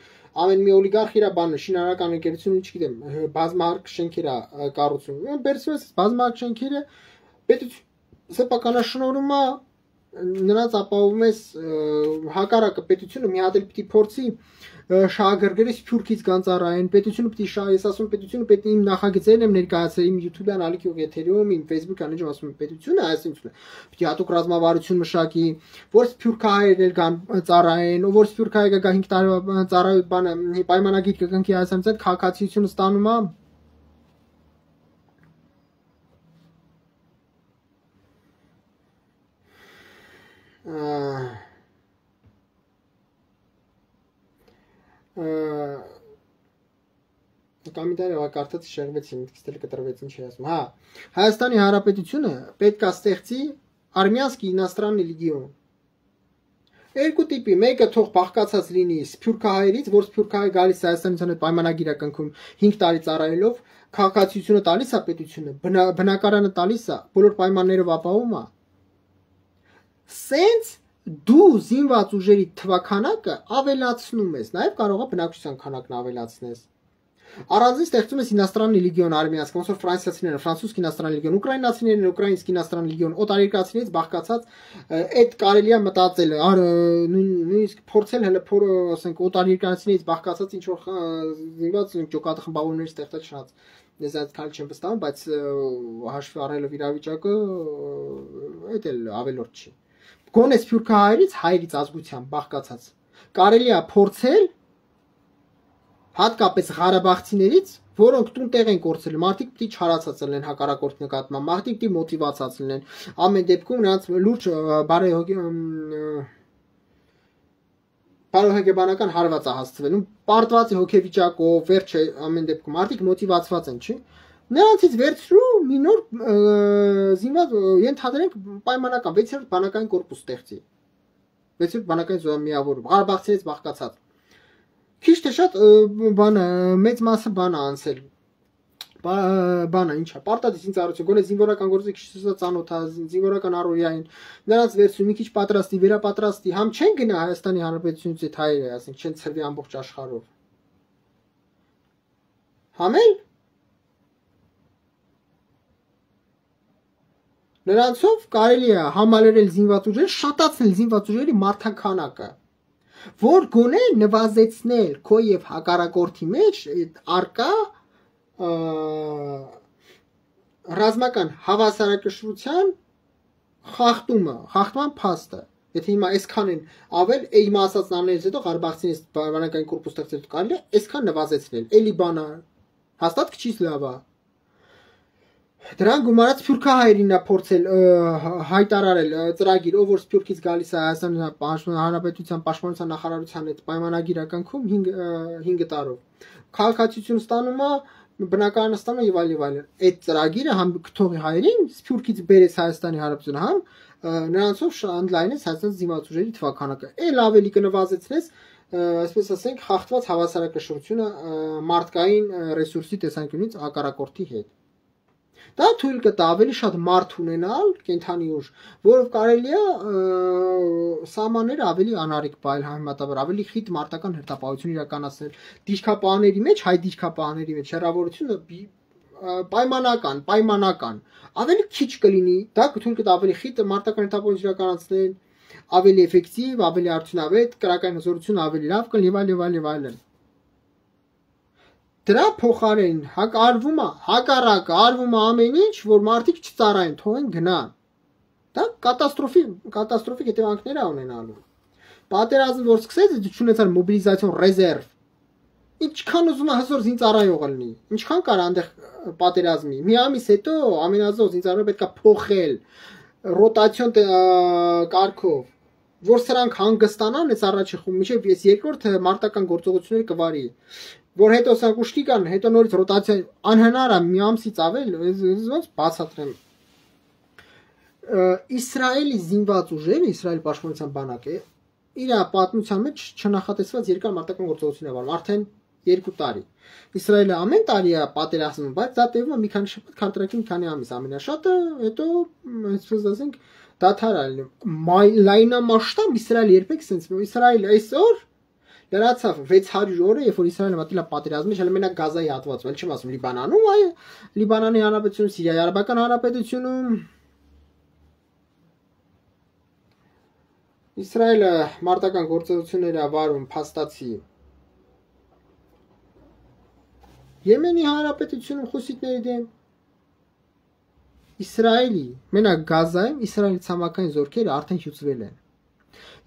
ամեն մի օլիգարխ իր բանը, շինարարական ընկերությունը, չգիտեմ, բազմահարկ շենքեր է կառուցում, բերցնում ես բազմահարկ շենքերը, պետություն սեփականաշնորհում է նրանց ապահովում ես հակառակը պետությունը մի հատ էլ պիտի փորձի շահագրգռի Սփյուռքից գանձարային պետությունը պիտի ես ասում պետությունը պետք է իմ նախագծերն եմ ներկայացրել իմ YouTube-յան ալիքի եթերում իմ Facebook-յան էջում ասում եմ պետությունը այսինքն պիտի հատուկ ռազմավարություն մշակի որ Սփյուռքահայերն էլ կան ծառայեն որ Սփյուռքահայերը գա 5 տարի ծառայ բանը պայմանագիր կգնքի Հայաստանից այդ քաղաքացիությունը ստանում է Կամիտարը կարդաց շեղվեցի, միտքից էլ կտրվեց ինչ է ասում։ Հա, Հայաստանի Հանրապետությունը պետք է ստեղծի արմյանский иностранный легион։ Երկու տիպի, մեկը թող բաղկացած լինի սփյուռքահայերից, որ սփյուռքահայ գալիս Հայաստանից հետ պայմանագիր է կնքում 5 տարի ծառայելով, քաղաքացիությունը տալիս է պետությունը, բնակարանը տալիս է, բոլոր պայմաններով ապահովում է։ Սենց դու զինված ուժերի թվականակը ավելացնում ես, նաև կարող է բնակչության քանակն ավելացնես։ Առանձին ստեղծում ես իностранный легион արմիաց, ոնց որ ֆրանսիացիները, ֆրանսուզский иностранный легион, ուկրաինացիներն, ուկրաինский иностранный легиon, օտարերկրացիներից բաղկացած այդ կարելի է մտածել, նույնիսկ փորձել հələ ասենք օտարերկրացիներից բաղկացած ինչ որ զինված ջոկատը խմբավորներ ստեղծած շնած ես այդ քայլ չեմ վստահում, բայց հաշվի առնելով իրավիճակը այդ էլ ավելորդ չի։ Գոնե սփյուռքահայերից հայերից ազգության բաղկացած կարելի է փորձել հատկապես Ղարաբաղցիներից, որոնք տուն-տեղ են կորցրել, մարդիկ պիտի չարացած լինեն հակառակորդ նկատմամբ, մարդիկ պիտի մոտիվացած լինեն, ամեն դեպքում նրանց լուրջ բարոյհոգեբանական հարված է հասցվել, պարտված է հոգեվիճակով, վերջը ամեն դեպքում մարդիկ մոտիվացված են, չի։ Նրանցից վերցրու մի նոր զինված ենթադրենք պայմանական 6-րդ բանակային կորպուս ստեղծի։ 6-րդ բանակային զորամիավորում, Ղարաբաղցիներից բաղկացած։ Քիչ թե շատ բանը մեծ մասը բանը անցել։ Բանը ինչա, պարտադիր զինծառայություն, գոնե զինվորական գործը քիչ ծանոթ է, զինվորական առօրյային, նրանց վերցրու մի քիչ պատրաստի, վերապատրաստի, համ չեն գնա Հայաստանի Հանրապետությունից այդ հայերը, ասենք, չեն ցրվի ամբողջ աշխարհով։ Համել նրանցով կարելի է համալրել զինված ուժերը, շատացնել զինված ուժերի մարդաքանակը, որ գոնե նվազեցնել քո եւ հակառակորդի մեջ արկա ռազմական հավասարակշռության խախտման փաստը։ Եթե հիմա այսքան են ավել, իմ ասածն անելուց հետո Ղարաբաղցիներից բանակային կորպուս ստեղծել կարելի է այսքան նվազեցնել։ Էլի բանը հաստատ քիչ լավ է։ Դրան գումարած սփյուռքահայերին է փորձել հայտարարել ծրագիր, ով որ Սփյուռքից գալիս է Հայաստանի Հանրապետության պաշտպանության նախարարության հետ պայմանագիր ակնքում 5 տարով։ Քաղաքացիություն ստանում է, բնակարան ստանում եւ այլն։ Այդ ծրագիրը համ կթողի հայերին Սփյուռքից բերեց Հայաստանի Հանրապետությունը, համ նրանցով ընդլայնեց Հայաստանի զինված ուժերի թվականակը։ Էլ ավելի կնվազեցնեց, այսպես ասենք, խախտված հավասարակշռությունը մարդկային ռեսուրսի տեսանկյունից հակառակորդի հետ։ Դա թույլ կտա ավելի շատ մարդ ունենալ, կենթանի ուժ, որով կարելի է սահմանները ավելի անառիկ պահել համեմատաբար, ավելի խիտ մարտական հերթապահություն իրականացնել։ Դիրքապահների մեջ, հայ դիրքապահների մեջ հեռավորությունը պայմանական, ավելի քիչ կլինի, դա թույլ կտա ավելի խիտ մարտական հերթապահություն իրականացնել, ավելի էֆեկտիվ, ավելի արդյունավետ, կրակային հզորությունը ավելի լավ կլինի եւ այլն։ Դրա փոխարեն արվում է հակառակը, արվում է ամեն ինչ, որ մարդիկ չծառայեն, թողեն գնան։ Դա կատաստրոֆիկ հետևանքներ է ունենալու։ Պատերազմը որ սկսեց, չունեցան մոբիլիզացիոն ռեզերվ։ Ինչքան ուզում է հզոր զինծառայող լինի, ինչքան կար այնտեղ պատերազմի։ Մի ամիս հետո ամենազոր զինծառայողը պետք է փոխել ռոտացիոն կարգով, որ սրանք հանգստանան այս առաջի խումբ, մինչև երկրորդ մարտական գործողությունները կվարի։ Որ հետո սրանք ուշքի կան, հետո նորից ռոտացիա անհնար է մի ամսից ավել, ոնց բացատրեմ։ Իսրայելի զինված ուժերը, Իսրայելի պաշտպանության բանակը իր պատմության մեջ չնախատեսված երկար մարտական գործողություն է վարում, արդեն 2 տարի։ Իսրայելը ամեն տարի է պատերազմում, բայց դա տևում է մի քանի շաբաթ, քարտրակի մի քանի ամիս, ամենաշատը, հետո այսպես ասենք դադար է լինում։ Լայնամասշտաբ Իսրայելը երբեք sense Իսրայելը այսօր լրացավ 600 օրը, երբ որ Իսրայելը մտել է պատերազմի, հələ մենակ Գազայի հատվածում, էլ չեմ ասում Լիբանանում, այ Լիբանանի Հանրապետությունում, Սիրիայի Արաբական Հանրապետությունում Իսրայելը մարտական գործողություններ է վարում փաստացի Եմենի Հանրապետությունում խուսիտների դեմ Իսրայելի, մենակ Գազայում Իսրայելի ցամաքային զորքերը արդեն հյուծվել են։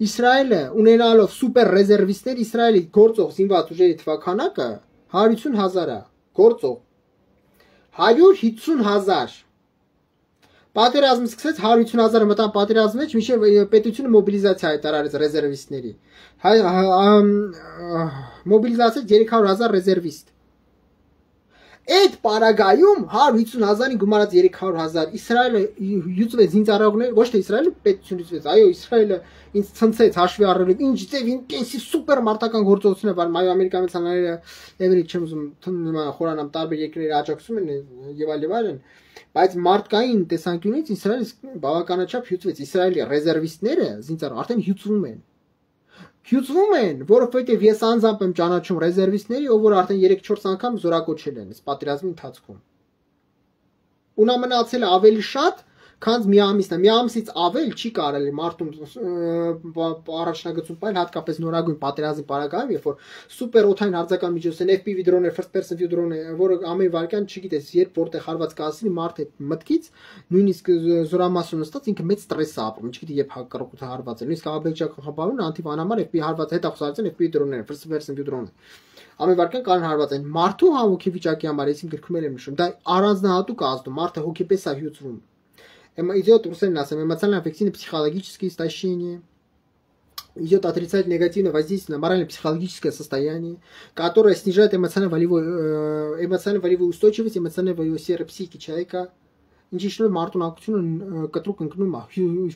Իսրայելը ունենալով սուպեր ռեզերվիստներ, Իսրայելի գործող զինված ուժերի թվականակը 150,000 է, գործող 150,000։ Պատերազմը սկսեց 150,000 մտան պատերազմի մեջ, մինչև պետությունը մոբիլիզացիա հայտարարեց ռեզերվիստների։ Մոբիլիզացիա 300,000 ռեզերվիստ։ Այդ պարագայում 150,000-ին գումարած 300,000 Իսրայելը հյուծվեց զինծառայողներ, ոչ թե Իսրայելը պետություն հյուծվեց, այո, Իսրայելը ինձ ցնցեց հաշվի առնելով ինչ ձև ինտենսիվ սուպեր մարտական գործողություն է վարում, այո, ամերիկացի ցանցները էվերի չեմ ուզում խորանամ տարբեր երկրների աջակցում են եւ այլն, բայց մարդկային տեսանկյունից Իսրայելը բավականաչափ հյուծվեց, Իսրայելի ռեզերվիստները զինծառայող արդեն հյուծվում են, որովհետև ես անձամբ եմ ճանաչում ռեզերվիստների, ով որ արդեն 3-4 անգամ զորակոչել են այս պատերազմի ընթացքում։ Ունա մնացել ավելի շատ, Քանց մի ամիսն է, մի ամսից ավել չի կարելի մարդուն առաջնագծում պայել հատկապես նորագույն պատերազմի պարագայում, երբ որ սուպեր օթային հարձակման միջոցներ, FPV դրոներ, first person view դրոներ, որը ամեն վայրկյան չգիտես, երբ որտեղ հարված կասի մարդ այդ մտքից, նույնիսկ զորամասում նստած ինքը մեծ ստրես է ապրում, չգիտի երբ կռկուտը հարված է, նույնիսկ աբեկջական խմբավորն անտիվանամար FPV հարված հետախուզարարության FPV դրոներ, first person view դրոներ։ Ամեն վայրկյան կարող հարված են մարդու հոգի վիճակի համար, այսին գրքում եմ նշում, դա առանձնահատուկ ազդում, մարդը հոգեպես է հյուծվում։ Идет русским эмоциональное аффективное психологическое истощение, идет отрицательное негативное воздействие на морально-психологическое состояние, которое снижает эмоционально-волевую устойчивость, эмоционально-волевую сферу психики человека. Ինչի մարտունակությունը կտրուկ ընկնում է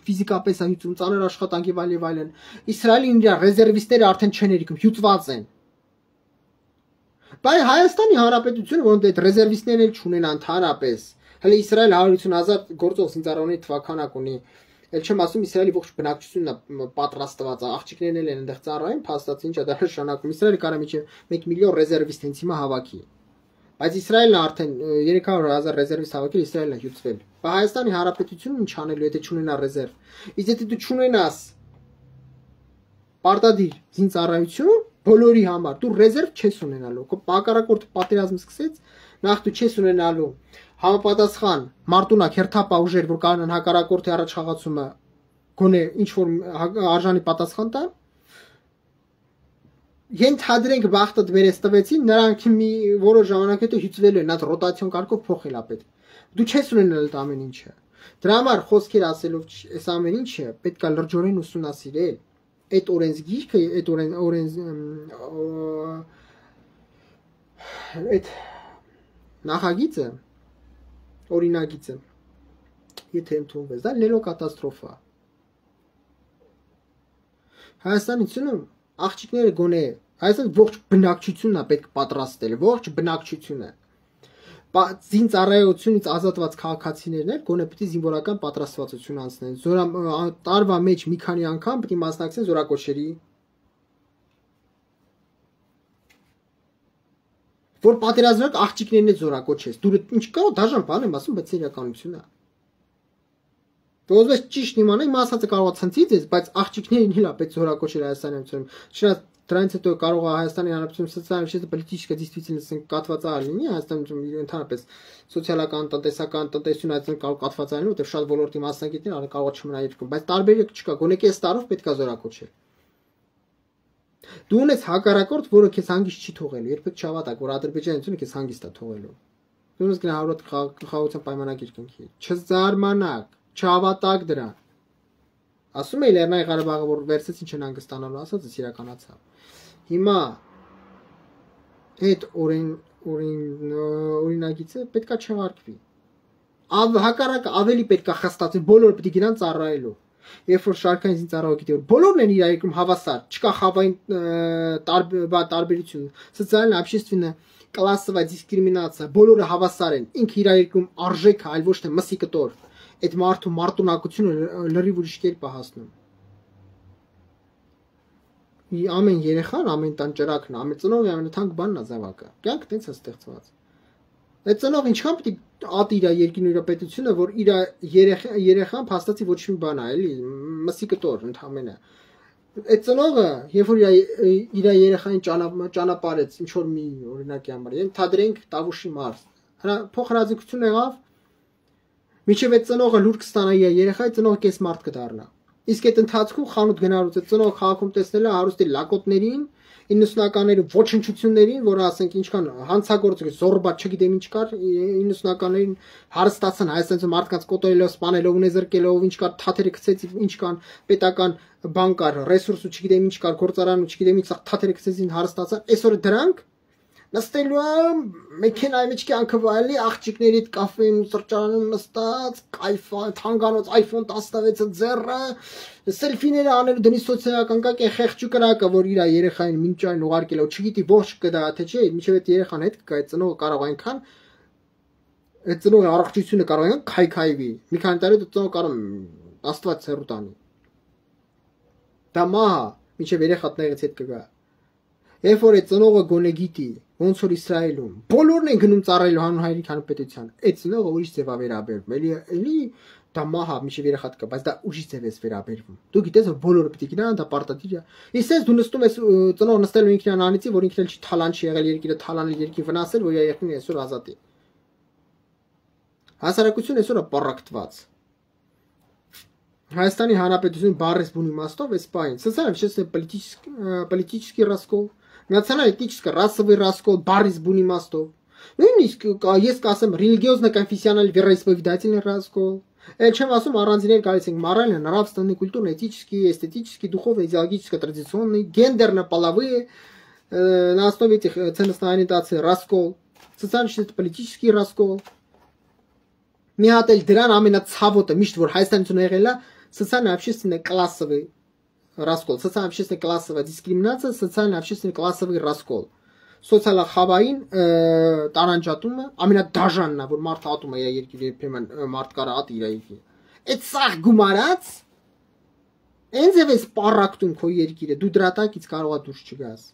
ֆիզիկապես հյուծում ծանր աշխատանքի վայրն Իսրայելի իր ռեզերվիստները արդեն չեն երիկում հյուծված են բայց Հայաստանի Հանրապետությունը որոնց այդ ռեզերվիստներն էլ չունեն ընդհանրապես հələ Իսրայել 150,000 գործող զինծառայողների թվականակ ունի ել չեմ ասում Իսրայելի ողջ բնակչությունն է պատրաստված աղջիկներն էլ են այնտեղ ծառայում փաստացի ինչա դա նշանակում Իսրայելը կարող է 1 միլիոն ռեզերվիստ հենց հիմա հավաքի Բայց Իսրայելն արդեն 300,000 ռեզերվիստ հավաքել Իսրայելն է հյուծվել։ Բայց Հայաստանի Հանրապետությունը ինչ անելու եթե չունենա ռեզերվ։ Իսկ եթե դու չունենաս պարտադիր զինծառայություն բոլորի համար, դու ռեզերվ չես ունենալու։ Քո հակառակորդը պատերազմ սկսեց, նախ դու չես ունենալու համապատասխան մարտունակ հերթապա ուժեր, որ կարող են հակառակորդի առաջխաղացումը գոնե ինչ որ արժանի պատասխան տան։ Ենթադրենք բախտը դերես տվեցին, նրանք մի որոշ ժամանակ հետո հյուծվելու են, այդ ռոտացիոն կարգով փոխել է պետք։ Դու չես ունենալ այդ ամեն ինչը։ Դրա համար խոսքեր ասելով այս ամեն ինչը պետք է լրջորեն ուսումնասիրել։ Այդ օրենսգիրքը, այդ նախագիծը, օրինագիծը, եթե ընդունվեց, դա լելով կատաստրոֆա։ Հայաստանիցնում աղջիկները գոնե, այսինքն ողջ բնակչությունն է պետք պատրաստել, ողջ բնակչությունը։ Զինծառայությունից ազատված քաղաքացիներն էլ գոնե պետք է զինվորական պատրաստվածություն անցնեն։ Տարվա մեջ մի քանի անգամ պետք է մասնակցեն զորակոչերի։ Որ պատերազմակ աղջիկներն էլ զորակոչես։ Դու ինչ կա, դաժան բան եմ ասում, բայց իրականությունն է։ Դոզվես ճիշտ իմանա, իմ ասածը կարող է ցնցից ես, բայց աղջիկներին էլ է պետք զորակոչել Հայաստանի Հանրապետությունում։ Չնայած դրանից հետո կարող է Հայաստանի Հանրապետությունում սոցիալ-политическая действительность կատված լինի, Հայաստանում ընդհանրապես սոցիալական, տնտեսական, տնտեսություն այդպես կարող կատված լինի, որտեղ շատ ոլորտի մասնակիցներ կարող չմնայերկում, բայց տարբերակ չկա, գոնե կես տարով պետք է զորակոչել։ Դու ունես հակառակորդ, որը քեզ հանգիստ չի թողելու, երբեք չհավատակ, որ Ադրբեջանությունը քեզ հանգիստ է թողելու։ Դու ունես գնա հարուտ խաղաղության պայմանագիր կնքի։ Չզարմանաք, չհավատակ դրան։ Ասում էի Լեռնային Ղարաբաղը որ վերցեց ինչ են հանգստանալու, ասածս իրականացավ։ Հիմա այդ օրինագիծը պետքա չեղարկվի։ Հակառակը ավելի պետքա խստացի, բոլորը պետք է գնան ծառայելու։ Երբ որ շարքային զինծառայող գիտի որ բոլորն են իր երկրում հավասար, չկա խավային տարբերություն, սոցիալ-общественная классовая дискриминация, բոլորը հավասար են, ինքը իր երկրում արժեք է, այլ ոչ թե մսի կտոր։ Այդ մարդու մարտունակությունը լրիվ ուրիշ կերպ է հասնում։ Ամեն երեխան, ամեն տան ճրակն, ամեն ծնողի ամենաթանկ բանն է զավակը։ Կյանքը տենց է ստեղծված։ Այդ ծնող ինչքան պետք է ատի իր երկին իր պետությունը, որ իր երեխան փաստացի ոչ մի բան է, էլի, մսի կտոր ընդհանրապես։ Այդ ծնողը, երբ որ իր երեխային ճանապարհեց ինչ որ մի օրինակի համար, ենթադրենք Տավուշի մարզ։ Փոխհրաձգություն եղավ Միջև այդ ծնողը լուր կստանա իր երեխայի, ծնողը կես մարդ կդառնա։ Իսկ այդ ընթացքում խանութ գնալուց այդ ծնողը քաղաքում տեսնել է հարուստի լակոտներին, 90-ականների ոչնչություններին, որ ասենք ինչքան հանցագործ զորբա չգիտեմ ինչ կար, 90-ականներին հարստացան Հայաստանում մարդկանց կոտորելով, սպանելով, ունեզրկելով, ինչ կար թաթերը գցեց, ինչ կան պետական բան կար, ռեսուրս ու չգիտեմ ինչ կար, գործարան ու չգիտեմ ինչ թաթերը գցեցին հարստացան, այսօր դրանք նստելու մեքենայի մեջ կյանքը վայելի աղջիկների կաֆեին սրճարանում նստած, կայֆան, թանգանոց iPhone 16-ը ձեռը, սելֆիները անելու դնի սոցիալական կակ է խեղճու կրակը, որ իր երեխային մինչայն ուղարկել, չգիտի ողջ կդա, թե չէ, մինչև այդ երեխան հետ կգա, այդ ծնողը կարող այնքան այդ ծնողի առողջությունը կարող այնքան քայքայվի, մի քանի տարի այդ ծնողը կարող Աստված հեռու տանի։ Դա մահ, մինչև երեխաներից հետ կգա։ Երբ որ այդ ծնողը գոնե գիտի, ոնց որ Իսրայելում բոլորն են գնում ծառայելու հանուն հայրենիք հանրապետության, այդ ծնողը ուրիշ ձև է վերաբերվում, էլի դա մահա միշտ երեխա կա, բայց դա ուրիշ ձև է վերաբերվում։ Դու գիտես որ բոլորը պետք է գնան, դա պարտադիր է։ Իսկ դու նստում ես ծնող նստելու ինքնին անիծի, որ ինքն էլ չի թալան չի եղել երկիրը թալանել երկիր վնասել, որ երեխին այսօր ազատ է։ Հասարակությունը այսօր է պառակտված։ Հայաստանի Հանրապետություն բառից բուն իմաստով է սպայն։ Социально-общественный политический раскол, национально-этнический расовый раскол բառից բուն իմաստով։ Նույնիսկ ես կասեմ религиозно-конфессиональный вероисповедательный раскол։ Чем ասում առանձիներ գալիս են морально, нравственный, культурно-этический, эстетический, духовно-идеологический, традиционный, гендерно-половые на основе этих ценностной ориентации раскол, социально-политический раскол։ Մի հատ էլ դրան ամենացավոտը միշտ որ Հայաստանցուն եղել է социально-общественный классовый раскол, социально-общественный классовая дискриминация, социально-общественный классовый раскол։ Սոցիալախավային տարանջատումը ամենադաժանն է, որ մարդը ատում է երկիրը, երբեմն մարդ կարա ատի իր երկիրը։ Այդ սաղ գումարած ինձև էս պառակտում քո երկիրը, դու դրա տակից կարող ես դուրս չգաս։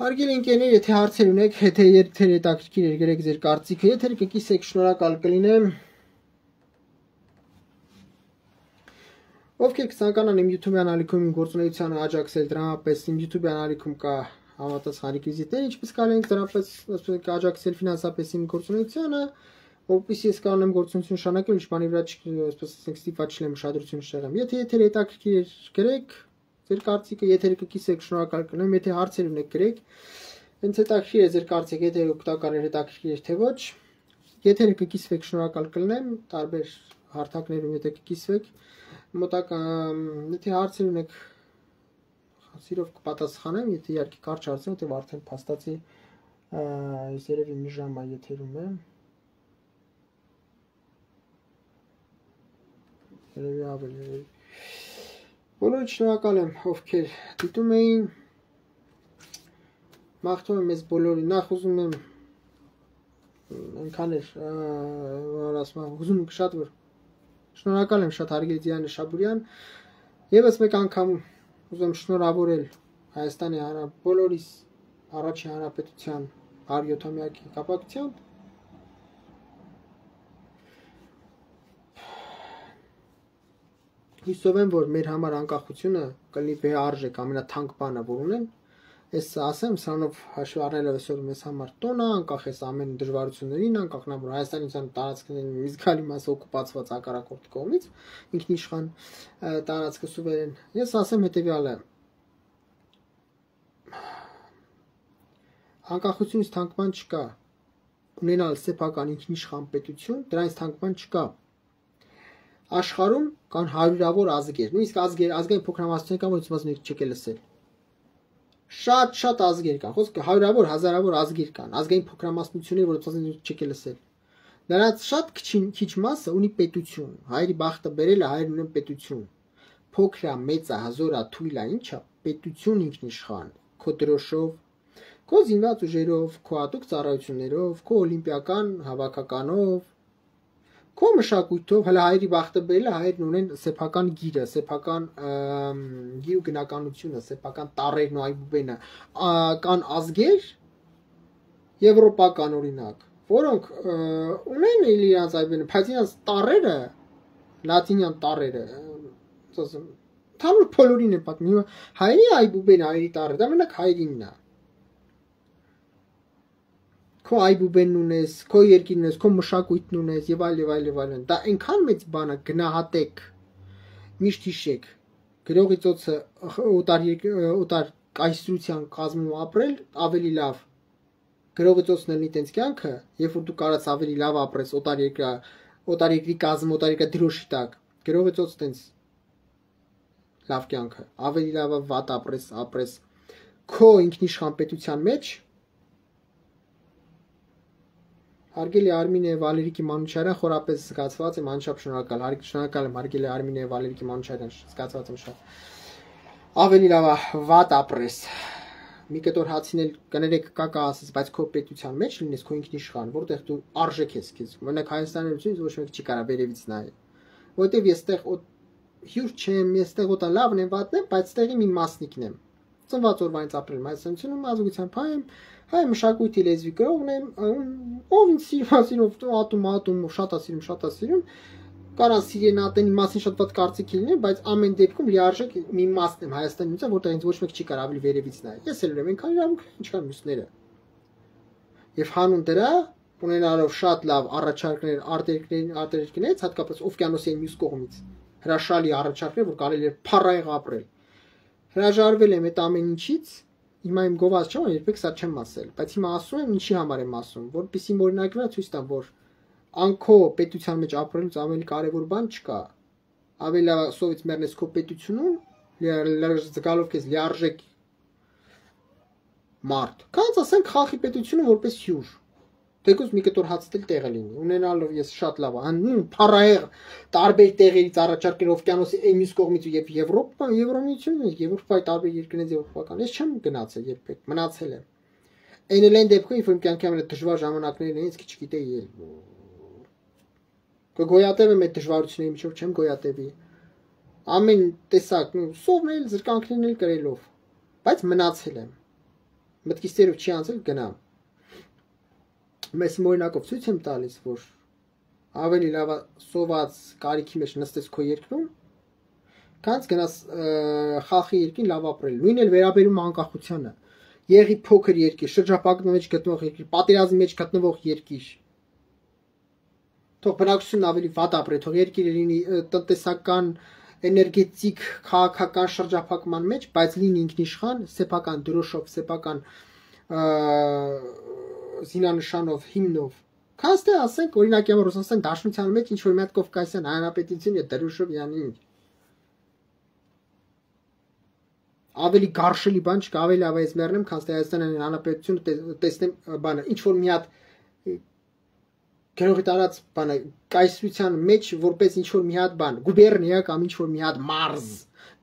Հարգելի ընկերներ, եթե հարցեր ունեք, եթե երթեր հետաքրքիր է, գրեք ձեր կարծիքը, եթե կկիսեք, շնորհակալ կլինեմ։ Ովքեր կցանկանան իմ YouTube-յան ալիքում իմ գործունեությանը աջակցել, դրանպես իմ YouTube-յան ալիքում կա համապատասխան ռեկվիզիտներ, ինչպես կարող ենք դրանպես աջակցել ֆինանսապես իմ գործունեությանը, որպեսզի ես կարողանամ գործունեություն շարունակել, ինչ բանի վրա այսպես ասենք ստիպված չլինեմ ուշադրություն շեղեմ։ Եթե եթեր հետաքրքիր գրեք ձեր կարծիքը, եթե կկիսեք, շնորհակալ կլինեմ, եթե հարցեր ունեք գրեք։ Ինձ հետաքրքիր է ձեր կարծիքը, եթե օգտակար է, հետաքրքիր թե ոչ։ Եթե կկիսվեք, շնորհակալ կլինեմ, տարբեր հարթակներում եթե կկիսվեք, մոտակ եթե հարցեր ունեք սիրով կպատասխանեմ, եթե իհարկե կարճ հարցեր, որտեղ արդեն փաստացի ես երևի մի ժամ է եթերում եմ։ Երևի ավելի։ Բոլորին շնորհակալ եմ, ովքեր դիտում էին։ Մաղթում եմ մեզ բոլորին, նախ ուզում եմ այնքան էր, որ ասում եմ, ուզում եմ շատ որ շնորհակալ եմ շատ հարգելի Դիանա Շաբուրյան։ Եվս մեկ անգամ ուզում եմ շնորհավորել Հայաստանի բոլորիս առաջին հանրապետության 107-ամյակի կապակցությամբ։ Հույսով եմ, որ մեր համար անկախությունը կլինի վերարժեք ամենաթանկ բանը, որ ունեն։ Ես ասեմ, սրանով հաշվի առնելով այսօր մեզ համար տոնը, անկախ էս ամեն դժվարություններին, անկախ նա որ Հայաստանյան տարածքներն մի զգալի մասը օկուպացված հակառակորդի կողմից, ինքնիշխան տարածքը սուվերեն։ Ես ասեմ հետևյալը. անկախությունից թանկ բան չկա։ Ունենալ սեփական ինքնիշխան պետություն, դրանից թանկ բան չկա։ Աշխարհում կան հարյուրավոր ազգեր, նույնիսկ ազգային փոքրամասնություններ կան, որոնց մասը չեք լսել։ Շատ ազգեր կան, խոսքը հարյուրավոր, հազարավոր ազգեր կան, ազգային փոքրամասնություններ, որոնց մասը չեք լսել։ Նրանց շատ քիչ մասը ունի պետություն, հայրի բախտը բերել է, հայրն ունեն պետություն։ Փոքրա, մեծա, հազորա, թույլա, ինչա, պետություն ինքնիշխան, քո դրոշով, քո զինված ուժերով, քո հատուկ ծառայություններով, քո օլիմպիական հավաքականով, քո մշակույթով, հələ հայրի բախտը բերել է, հայրն ունեն սեփական գիրը, սեփական գիր ու գնականությունը, սեփական տառերն ու այբուբենը, կան ազգեր, եվրոպական օրինակ, որոնք ունեն իրենց այբուբենը, բայց իրենց տառերը, լատինյան տառերը, ասեմ, թամուր փոլորին է պատմում, հայրի այբուբենը, հայրի տառը, դա մենակ հայրինն է։ Քո այբուբենն ունես, քո երկիրն ունես, քո մշակույթն ունես եւ այլ եւ այլ եւ այլն։ Դա այնքան մեծ բան է, գնահատեք։ Միշտ հիշեք, գրողի ծոցը օտար կայսրության կազմում ապրել ավելի լավ։ Գրողի ծոցն լինի տենց կյանքը, երբ որ դու կարաս ավելի լավ ապրես օտար երկրի կազմ, օտար երկրի դրոշի տակ։ Գրողի ծոցը տենց լավ կյանքը, ավելի լավ վատ ապրես քո ինքնիշխան պետության մեջ։ Հարգելի Արմինե Վալերիկի Մանուչարյան, խորապես զգացված եմ, անչափ շնորհակալ եմ հարգելի Արմինե Վալերիկի Մանուչարյան, զգացված եմ շատ։ Ավելի լավ վատ ապրես։ Մի կտոր հացին էլ կներեք կակա ասես, բայց քո պետության մեջ լինես քո ինքնիշխան, որտեղ դու արժեք ես քեզ։ Մենակ Հայաստանից ոչ մեկ չի կարա վերևից նայել։ Որտեղ ես այդտեղ հյուր չեմ, ես այդտեղ օտա լավն եմ, վատն եմ, բայց այդտեղի մի մասնիկն եմ։ ծնված օրվանից ապրել եմ հայաստանությունում, ազգությամբ հայ եմ, հայ մշակույթի լեզվի գրողն եմ, ով ինձ սիրում, ատում, շատ ասիրում, կարան սիրենատենի մասին շատ ված կարծիք լինի, բայց ամեն դեպքում լիարժեք մի մասն եմ Հայաստանից, որտեղ ինձ ոչ մեկ չի կարող ավելի վերևից նայել։ Ես էլ եմ այնքան իրավունք, ինչքան մյուսները։ Եվ հանուն դրա, ունենալով շատ լավ առաջարկներ արտերկրներից, հատկապես օվկիանոսի մյուս կողմից, հրաշալի առաջարկներ, որ կարելի է փառայեղ ապրել։ Հրաժարվել եմ այդ ամեն ինչից, հիմա իմ գովազ չեմ, երբեք սա չեմ ասել, բայց հիմա ասում եմ, ինչի համար եմ ասում, որպեսզի օրինակ վրա ցույց տամ, որ անքո պետության մեջ ապրելուց ավելի կարևոր բան չկա։ Ավելի լավ սովից մեռնես քո պետությունում, զգալով քեզ լիարժեք մարդ։ Կանց ասենք խախի պետությունը որպես հյուր։ Թեկուզ մի կտոր հացտել տեղը լինի։ Ունենալով ես շատ լավ անում, փառայեղ տարբեր տեղերից առաջարկել օվկիանոսի մյուս կողմից եւ Եվրոմիությունից, Եվրոպայի տարբեր երկրներից եվրոպական։ Ես չեմ գնացել երբեք, մնացել եմ։ Այն դեպքում, որ կյանքի ամենա դժվար ժամանակներն են, ինձ չգիտեի կգոյատևեմ այդ դժվարությունների միջով չեմ գոյատևի։ Ամեն տեսակ, սովնել, զրկանքներն կրելով, բայց մնացել եմ։ Մտքից տերով չի անցել գնամ։ Մեզ օրինակով ցույց եմ տալիս, որ ավելի լավ սոված կարիքի մեջ նստես քո երկրում, քան գնաս խախի երկրին լավ ապրել։ Նույնն էլ վերաբերում անկախությանը։ Եղի փոքր երկիր, շրջապատի մեջ գտնվող երկիր, պատերազմի մեջ գտնվող երկիր։ Թող բնակչությունն ավելի վատ ապրի, թող երկիրը լինի տնտեսական, էներգետիկ, քաղաքական շրջափակման մեջ, բայց լինի ինքնիշխան, սեփական դրոշով, սեփական զինանշանով, հիմնով։ Քանստե ասենք, օրինակ եմ Ռուսաստան Դաշնության մեջ ինչ որ մի հատ Կովկասյան հանրապետություն է դրոշով յանի։ Ավելի գարշելի բան չկա, ավելի լավ է ես մեռնեմ, քանստե Հայաստանի հանրապետությունը տեսնեմ բանը, ինչ որ մի հատ Գերողի տարած բանը կայսրության մեջ որպես ինչ որ մի հատ բան, գուբերնիա կամ ինչ որ մի հատ մարզ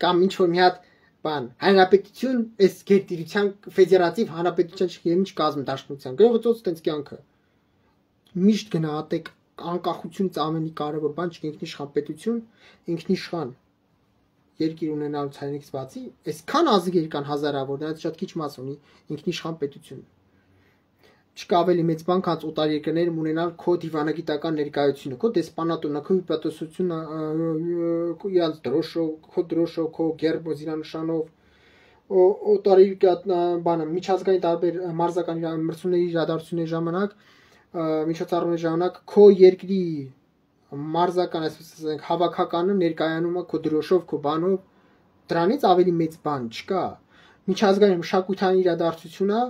կամ ինչ որ մի հատ բան, հանրապետություն, այս գերտիրության ֆեդերատիվ հանրապետության ինչ կազմ դաշնության։ Գրողը ծոց տենց կյանքը։ Միշտ գնահատեք անկախությունից ամենի կարևոր բան չի ինքնիշխան պետություն, ինքնիշխան երկիր ունենալուց հայրենիքից բացի, այսքան ազգեր կան հազարավոր, դրանից շատ քիչ մաս ունի ինքնիշխան պետություն։ Չկա ավելի մեծ բան, քան օտար երկրներում ունենալ քո դիվանագիտական ներկայությունը, քո դեսպանատունը, քո հիպատոսությունը, իրանց դրոշով, քո դրոշով, քո գերբո զինանշանով, օտար բանը միջազգային տարբեր մարզական մրցումների իրադարձությունների ժամանակ, միջոցառումների ժամանակ քո երկրի մարզական, այսպես ասենք, հավաքականը ներկայանում է քո դրոշով, քո բանով, դրանից ավելի մեծ բան չկա։ Միջազգային մշակութային իրադարձությունը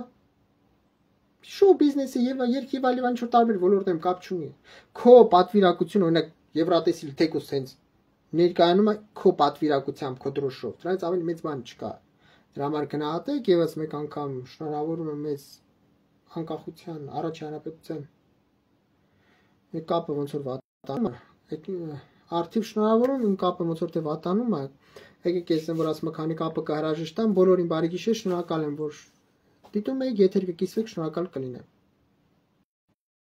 շոու բիզնեսը եւ երկիվ այլ ինչ որ տարբեր ոլորտներում կապ չունի։ Քո պատվիրակությունը, օրինակ Եվրատեսիլ թեկուս հենց ներկայանում է քո պատվիրակությամբ, քո դրոշով։ Դրանից ավելի մեծ բան չկա։ Դրա համար գնահատեք եւս մեկ անգամ շնորհավորում եմ մեզ անկախության, առաջ հանրապետության։ Մի կապը ոնց որ վատանում է։ Արդիվ շնորհավորում իմ կապը ոնց որ թե վատանում է։ Եկեք ես որ ասում քանի կապը կհրաժեշտամ, բոլորին բարի գիշեր, շնորհակալ եմ որ դիտում եք, եթե կկիսվեք, շնորհակալ կլինեմ։